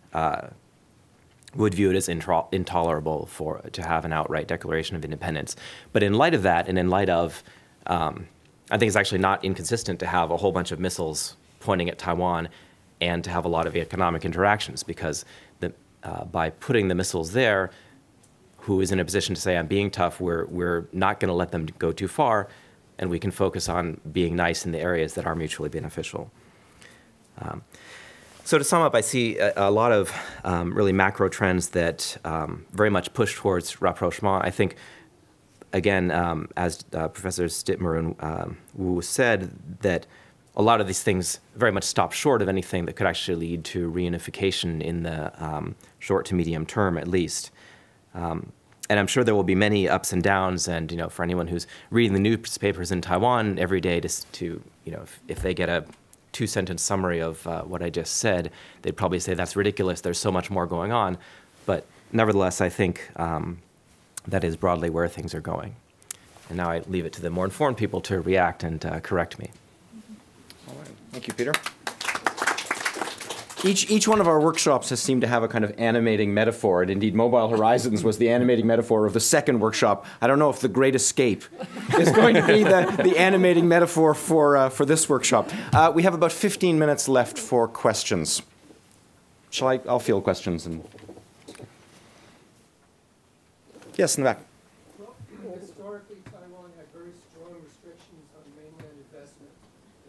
view it as intolerable to have an outright declaration of independence. But in light of that, and in light of I think it's actually not inconsistent to have a whole bunch of missiles pointing at Taiwan and to have a lot of economic interactions, because by putting the missiles there, who is in a position to say, I'm being tough, we're not going to let them go too far, and we can focus on being nice in the areas that are mutually beneficial. So to sum up, I see a lot of really macro trends that very much push towards rapprochement. I think, again, as Professors Dittmer and Wu said, that a lot of these things very much stop short of anything that could actually lead to reunification in the short to medium term, at least. And I'm sure there will be many ups and downs. And for anyone who's reading the newspapers in Taiwan every day, if they get a 2-sentence summary of what I just said, they'd probably say that's ridiculous. There's so much more going on. But nevertheless, I think that is broadly where things are going. And now I leave it to the more informed people to react and correct me. All right. Thank you, Peter. Each one of our workshops has seemed to have a kind of animating metaphor, and indeed Mobile Horizons was the animating metaphor of the second workshop. I don't know if The Great Escape is going to be the animating metaphor for this workshop. We have about 15 minutes left for questions. I'll field questions. Yes, in the back. Well, historically, Taiwan had very strong restrictions on mainland investment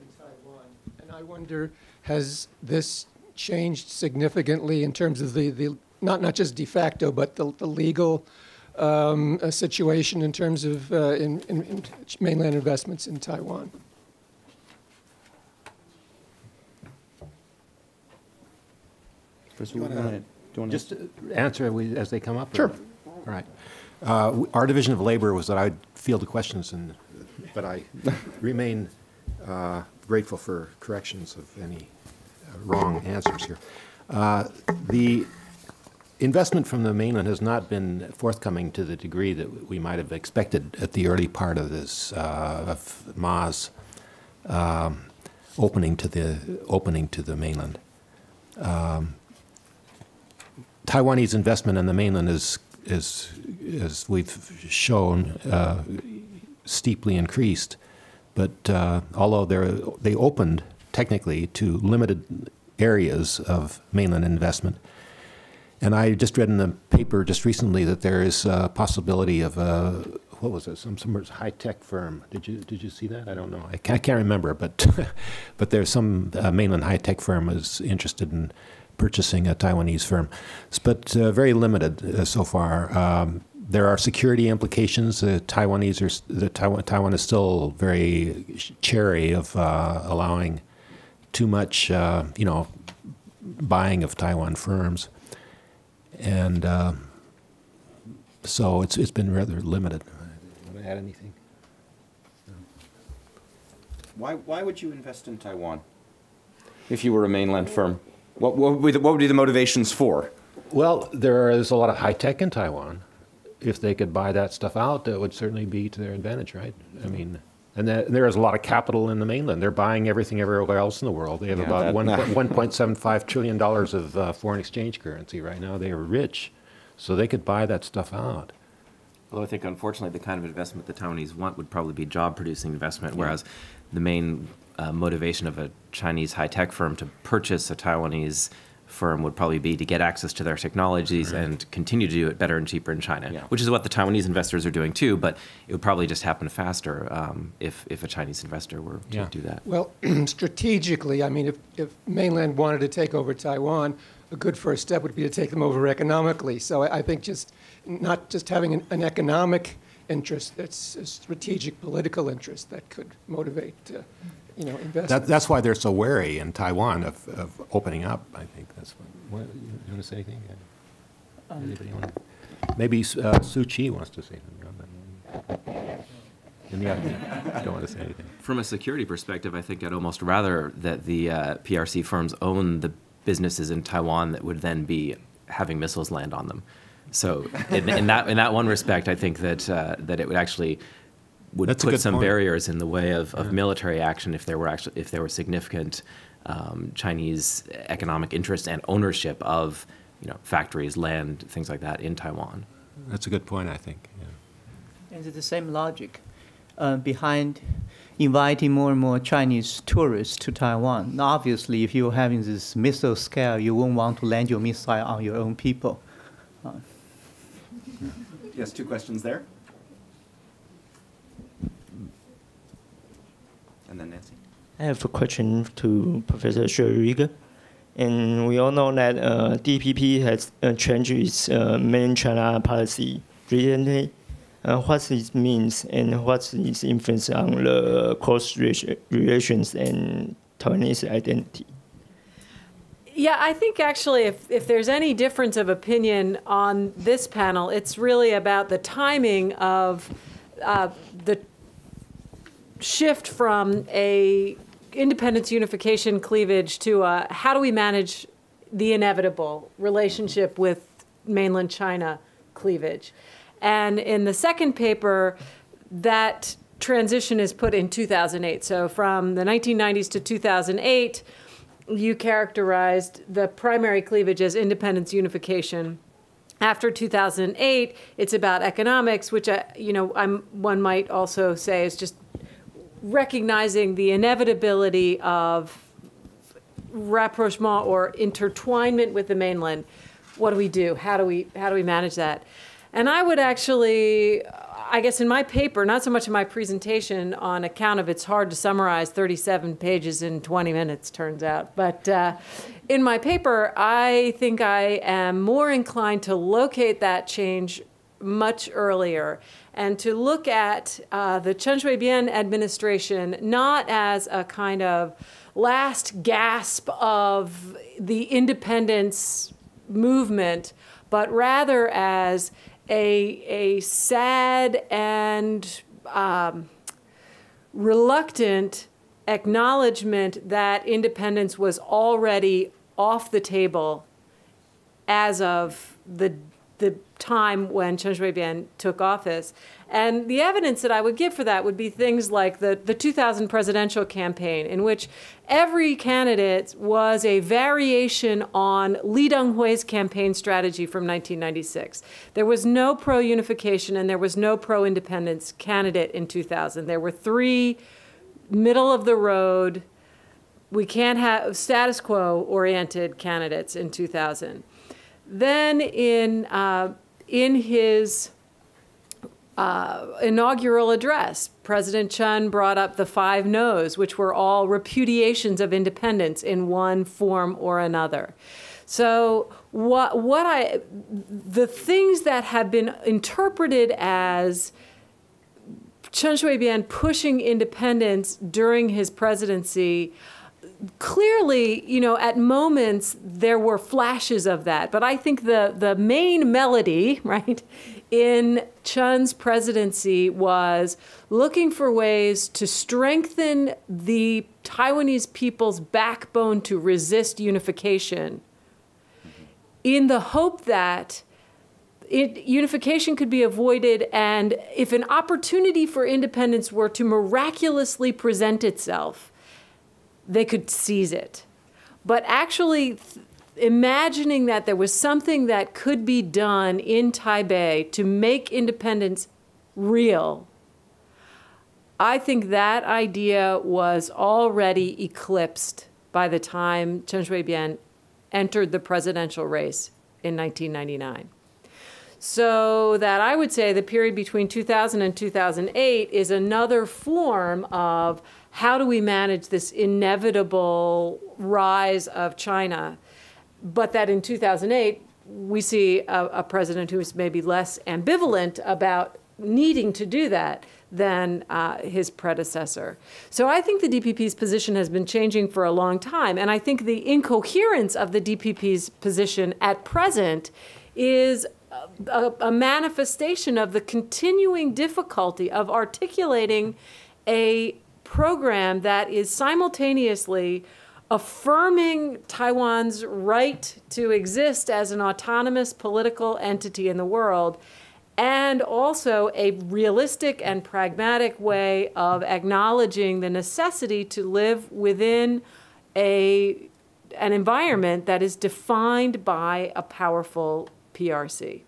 in Taiwan. And I wonder, has this changed significantly in terms of the not just de facto, but the legal situation in terms of in mainland investments in Taiwan? Just to answer as they come up? Sure. All right. Our division of labor was that I'd field the questions, but I remain grateful for corrections of any wrong answers here. The investment from the mainland has not been forthcoming to the degree that we might have expected at the early part of this, of Ma's opening to the mainland. Taiwanese investment in the mainland is, as we've shown, steeply increased. But although they opened technically to limited areas of mainland investment, And I just read in the paper just recently that there is a possibility of what was it? Some high-tech firm. Did you see that? I don't know. I can't remember, but but there's some mainland high-tech firm is interested in purchasing a Taiwanese firm, but very limited so far. There are security implications. Taiwan is still very chary of allowing too much, buying of Taiwan firms, and so it's been rather limited. Want to add anything? Why would you invest in Taiwan if you were a mainland firm? What would be the motivations for? Well, there is a lot of high tech in Taiwan. If they could buy that stuff out, that would certainly be to their advantage, right? I mean, and there is a lot of capital in the mainland. They're buying everything everywhere else in the world. They have about $1.75 trillion of foreign exchange currency right now. They are rich, so they could buy that stuff out. Although I think, unfortunately, the kind of investment the Taiwanese want would probably be job-producing investment, whereas the main motivation of a Chinese high-tech firm to purchase a Taiwanese firm would probably be to get access to their technologies and continue to do it better and cheaper in China, which is what the Taiwanese investors are doing too, but it would probably just happen faster if a Chinese investor were to do that. Well, strategically, I mean, if mainland wanted to take over Taiwan, a good first step would be to take them over economically. So I think not just having an economic interest, it's a strategic political interest that could motivate investment. That's why they're so wary in Taiwan of opening up, I think. That's what you want to say anything? Anybody want to? Maybe Suu Kyi wants to say something on that. Don't want to say anything. From a security perspective, I think I'd almost rather that the PRC firms own the businesses in Taiwan that would then be having missiles land on them. So in that one respect, I think that it would actually put some barriers in the way of military action if there were significant Chinese economic interest and ownership of factories, land, things like that in Taiwan. That's a good point, I think. Yeah. And it's the same logic behind inviting more and more Chinese tourists to Taiwan. Now, obviously, if you're having this missile scare, you won't want to land your missile on your own people. Yes, two questions there. And then Nancy. I have a question to Professor Shelley. And we all know that DPP has changed its mainland China policy recently. What it means and what's its influence on the cross-strait relations and Taiwanese identity? Yeah, I think actually if there's any difference of opinion on this panel, it's really about the timing of the shift from a independence unification cleavage to how do we manage the inevitable relationship with mainland China cleavage. And in the second paper, that transition is put in 2008. So from the 1990s to 2008, you characterized the primary cleavage as independence unification. After 2008, it's about economics, which one might also say is just recognizing the inevitability of rapprochement or intertwinement with the mainland. What do we do? How do we manage that? And I would actually, I guess in my paper, not so much in my presentation on account of it's hard to summarize 37 pages in 20 minutes, turns out. But in my paper, I think I am more inclined to locate that change much earlier and to look at the Chen Shui-bian administration not as a kind of last gasp of the independence movement, but rather as a sad and reluctant acknowledgement that independence was already off the table as of the time when Chen Shui-bian took office. And the evidence that I would give for that would be things like the 2000 presidential campaign, in which every candidate was a variation on Lee Teng-hui's campaign strategy from 1996. There was no pro-unification and there was no pro-independence candidate in 2000. There were three middle-of-the-road, we can't have status quo-oriented candidates in 2000. Then in his inaugural address, President Chun brought up the 5 no's, which were all repudiations of independence in one form or another. So the things that have been interpreted as Chen Shui-bian pushing independence during his presidency, clearly, at moments there were flashes of that. But I think the main melody, right, in Chun's presidency was looking for ways to strengthen the Taiwanese people's backbone to resist unification, in the hope that unification could be avoided, and if an opportunity for independence were to miraculously present itself, they could seize it. But actually imagining that there was something that could be done in Taipei to make independence real, I think that idea was already eclipsed by the time Chen Shui-bian entered the presidential race in 1999. So that I would say the period between 2000 and 2008 is another form of how do we manage this inevitable rise of China, but that in 2008 we see a president who is maybe less ambivalent about needing to do that than his predecessor. So I think the DPP's position has been changing for a long time, and I think the incoherence of the DPP's position at present is a manifestation of the continuing difficulty of articulating a program that is simultaneously affirming Taiwan's right to exist as an autonomous political entity in the world, and also a realistic and pragmatic way of acknowledging the necessity to live within an environment that is defined by a powerful PRC.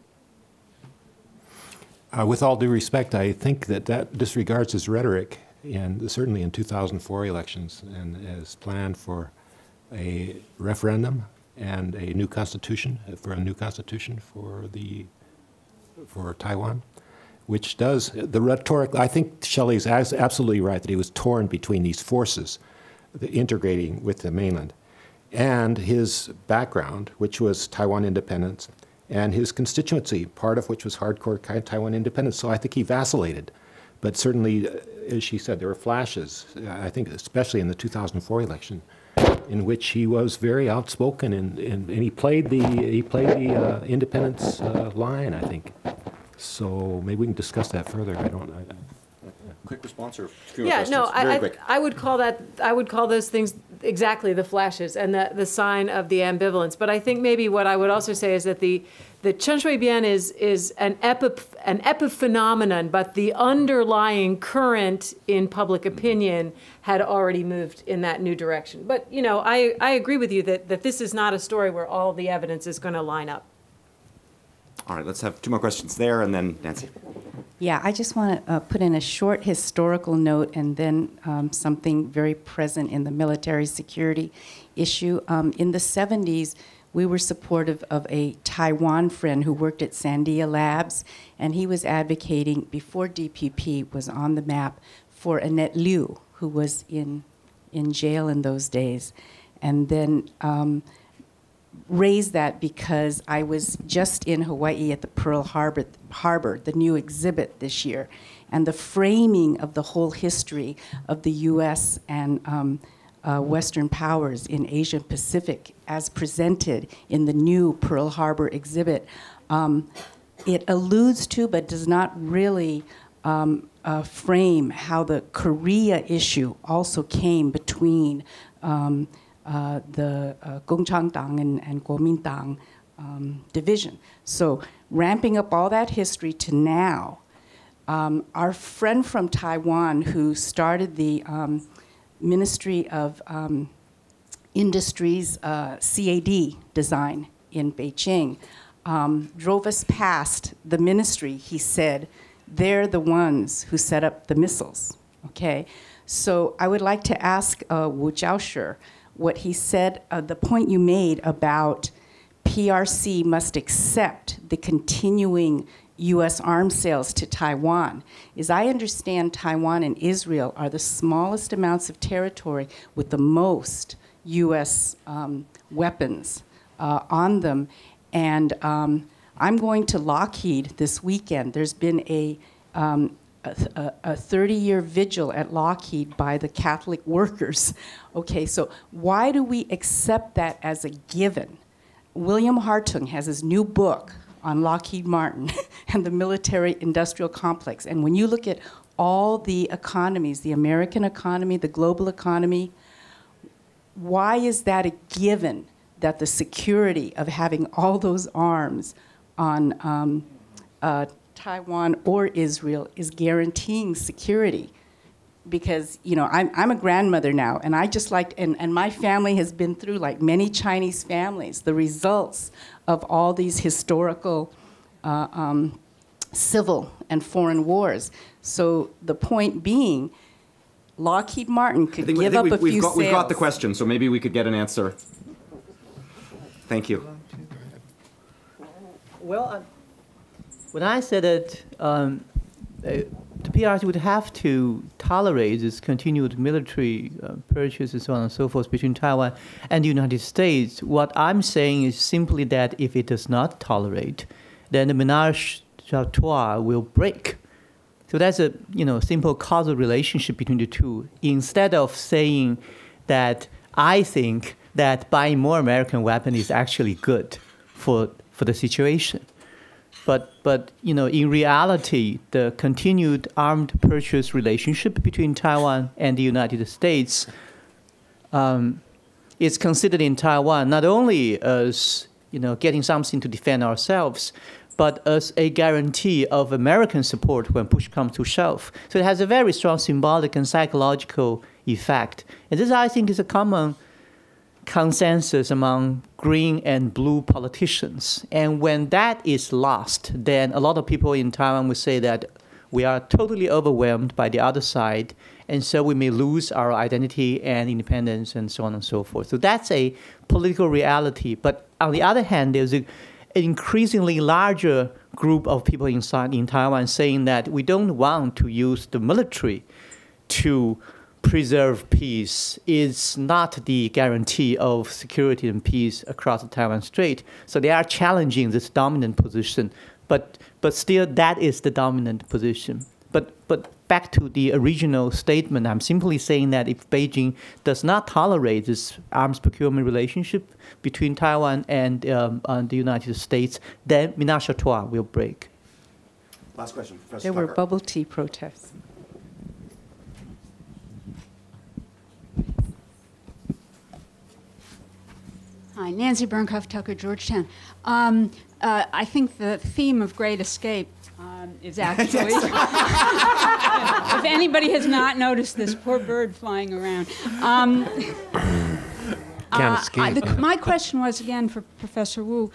With all due respect, I think that disregards his rhetoric, and certainly in 2004 elections, and as planned for a referendum and a new constitution, for Taiwan, which does the rhetoric. I think Shelley's absolutely right that he was torn between these forces, the integrating with the mainland, and his background, which was Taiwan independence, and his constituency, part of which was hardcore Taiwan independence. So I think he vacillated. But certainly, as she said, there were flashes, I think especially in the 2004 election, in which he was very outspoken, and he played the independence line, I think. So maybe we can discuss that further. Quick response or yeah, questions? no, Very quick. I would call those things exactly the flashes and the sign of the ambivalence. But I think maybe what I would also say is that the Chen Shui-bian is an epiphenomenon, but the underlying current in public opinion had already moved in that new direction. But I agree with you that this is not a story where all the evidence is going to line up. All right, let's have 2 more questions there, and then Nancy. Yeah, I just want to put in a short historical note and then something very present in the military security issue. In the 70s, we were supportive of a Taiwan friend who worked at Sandia Labs, and he was advocating, before DPP was on the map, for Annette Liu, who was in jail in those days. And then raised that because I was just in Hawaii at the Pearl Harbor, the new exhibit this year, and the framing of the whole history of the U.S. and Western powers in Asia Pacific as presented in the new Pearl Harbor exhibit. It alludes to, but does not really frame how the Korea issue also came between the Gongchang-Dang and Kuomintang division. So ramping up all that history to now, our friend from Taiwan who started the Ministry of Industries CAD design in Beijing, drove us past the ministry. He said, they're the ones who set up the missiles, okay? So I would like to ask Wu Jiaoshi what he said, the point you made about PRC must accept the continuing U.S. arms sales to Taiwan. As I understand, Taiwan and Israel are the smallest amounts of territory with the most U.S. Weapons on them. And I'm going to Lockheed this weekend. There's been a 30-year vigil at Lockheed by the Catholic workers. Okay, so why do we accept that as a given? William Hartung has his new book on Lockheed Martin and the military-industrial complex. And when you look at all the economies, the American economy, the global economy, why is that a given that the security of having all those arms on Taiwan or Israel is guaranteeing security? Because, you know, I'm a grandmother now, and I just like, and my family has been through, like many Chinese families, the results of all these historical civil and foreign wars. So the point being, Lockheed Martin could give up a few sales. We've got the question, so maybe we could get an answer. Thank you. Well, when I said that the PRC would have to tolerate this continued military purchase and so on and so forth between Taiwan and the United States, what I'm saying is simply that if it does not tolerate, then the ménage à trois will break. So that's a simple causal relationship between the two. Instead of saying that I think that buying more American weapons is actually good for the situation. But in reality, the continued armed purchase relationship between Taiwan and the United States is considered in Taiwan not only as getting something to defend ourselves, but as a guarantee of American support when push comes to shove. So it has a very strong symbolic and psychological effect. And this, I think, is a common consensus among green and blue politicians. And when that is lost, then a lot of people in Taiwan would say that we are totally overwhelmed by the other side, and so we may lose our identity and independence and so on and so forth. So that's a political reality. But on the other hand, there's an increasingly larger group of people in Taiwan saying that we don't want to use the military to preserve peace. Is not the guarantee of security and peace across the Taiwan Strait. So they are challenging this dominant position, but still that is the dominant position. But back to the original statement, I'm simply saying that if Beijing does not tolerate this arms procurement relationship between Taiwan and the United States, then ménage à trois will break. Last question, Professor There Tucker. were bubble tea protests. Hi, Nancy Burnkoff Tucker, Georgetown. I think the theme of Great Escape is actually, if anybody has not noticed this poor bird flying around. Can't escape. My question was, again, for Professor Wu.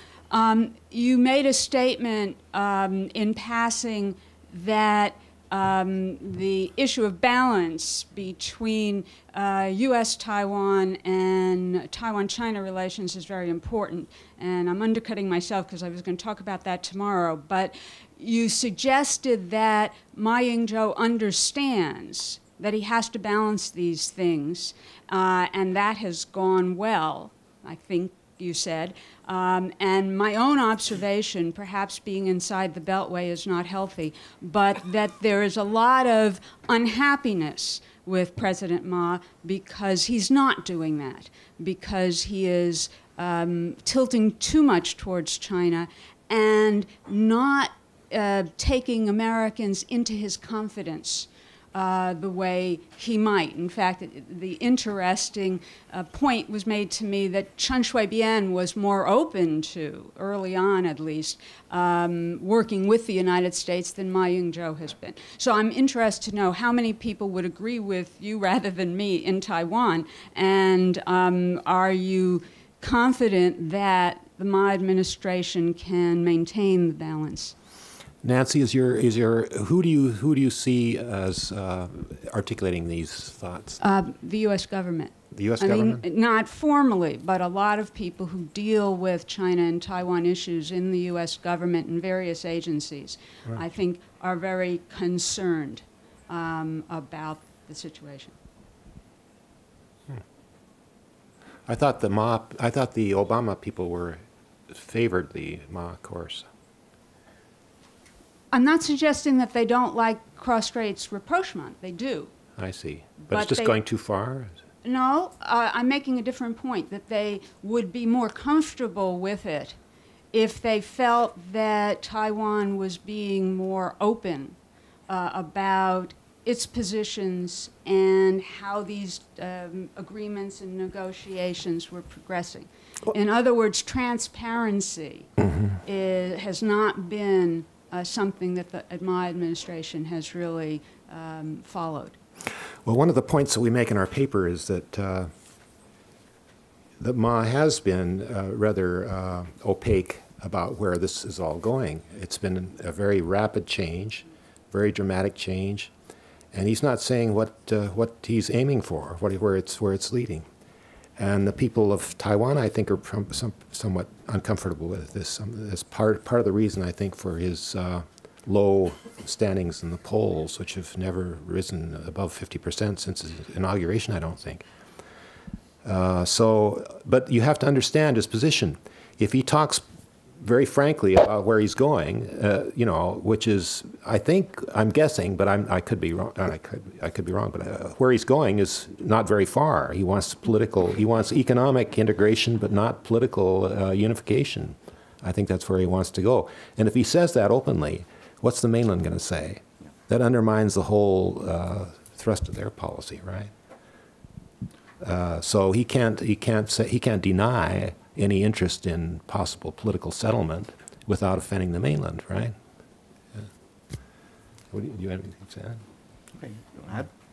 You made a statement in passing that the issue of balance between U.S.-Taiwan and Taiwan-China relations is very important. And I'm undercutting myself because I was going to talk about that tomorrow. But you suggested that Ma Ying-jeou understands that he has to balance these things, and that has gone well, I think you said. And my own observation, perhaps being inside the Beltway is not healthy, but that there is a lot of unhappiness with President Ma because he's not doing that, because he is tilting too much towards China and not taking Americans into his confidence the way he might. In fact, the interesting point was made to me that Chen Shui-bian was more open to, early on at least, working with the United States than Ma Ying-jeou has been. So I'm interested to know how many people would agree with you rather than me in Taiwan, and are you confident that the Ma administration can maintain the balance? Nancy, who do you see as articulating these thoughts? The U.S. government. The U.S. government? I mean, not formally, but a lot of people who deal with China and Taiwan issues in the U.S. government and various agencies, right, I think, are very concerned about the situation. I thought the Obama people favored the Ma course. I'm not suggesting that they don't like Cross-Strait's rapprochement. They do. I see. But it's just going too far? No, I'm making a different point, that they would be more comfortable with it if they felt that Taiwan was being more open about its positions and how these agreements and negotiations were progressing. In other words, transparency has not been something that my administration has really followed. Well, one of the points that we make in our paper is that that Ma has been rather opaque about where this is all going. It's been a very rapid change, very dramatic change, and he's not saying what he's aiming for, where it's leading. And the people of Taiwan, I think, are somewhat uncomfortable with this. As part of the reason, I think, for his low standings in the polls, which have never risen above 50% since his inauguration, I don't think. But you have to understand his position. If he talks very frankly about where he's going, you know, which is, I'm guessing, but I could be wrong. I could be wrong. But where he's going is not very far. He wants economic integration, but not political unification. I think that's where he wants to go. And if he says that openly, what's the mainland going to say? That undermines the whole thrust of their policy, right? So he can't deny any interest in possible political settlement without offending the mainland, right? Yeah. Do you have anything to add? Okay.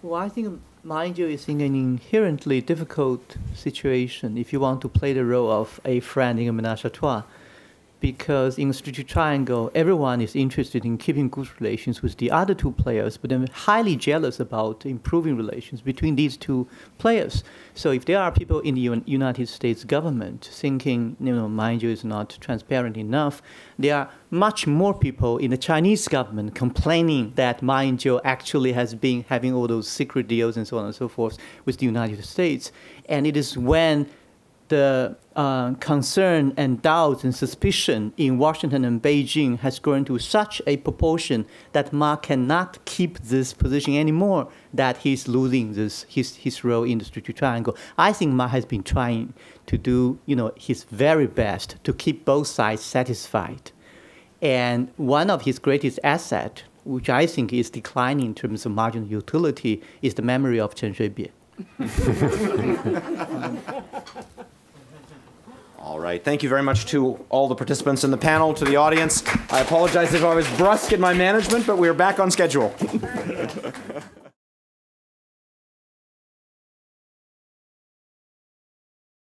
Well, I think Mind is in an inherently difficult situation if you want to play the role of a friend in a ménage à trois. Because in the Strategic Triangle, everyone is interested in keeping good relations with the other two players, but they're highly jealous about improving relations between these two players. So if there are people in the United States government thinking, you know, Mind is not transparent enough, there are much more people in the Chinese government complaining that Mind actually has been having all those secret deals and so on and so forth with the United States. And it is when the concern and doubt and suspicion in Washington and Beijing has grown to such a proportion that Ma cannot keep this position anymore, that he's losing his role in the Strategic Triangle. I think Ma has been trying to do, you know, his very best to keep both sides satisfied. And one of his greatest assets, which I think is declining in terms of marginal utility, is the memory of Chen Shui-bian. All right. Thank you very much to all the participants in the panel, to the audience. I apologize if I was brusque in my management, but we are back on schedule.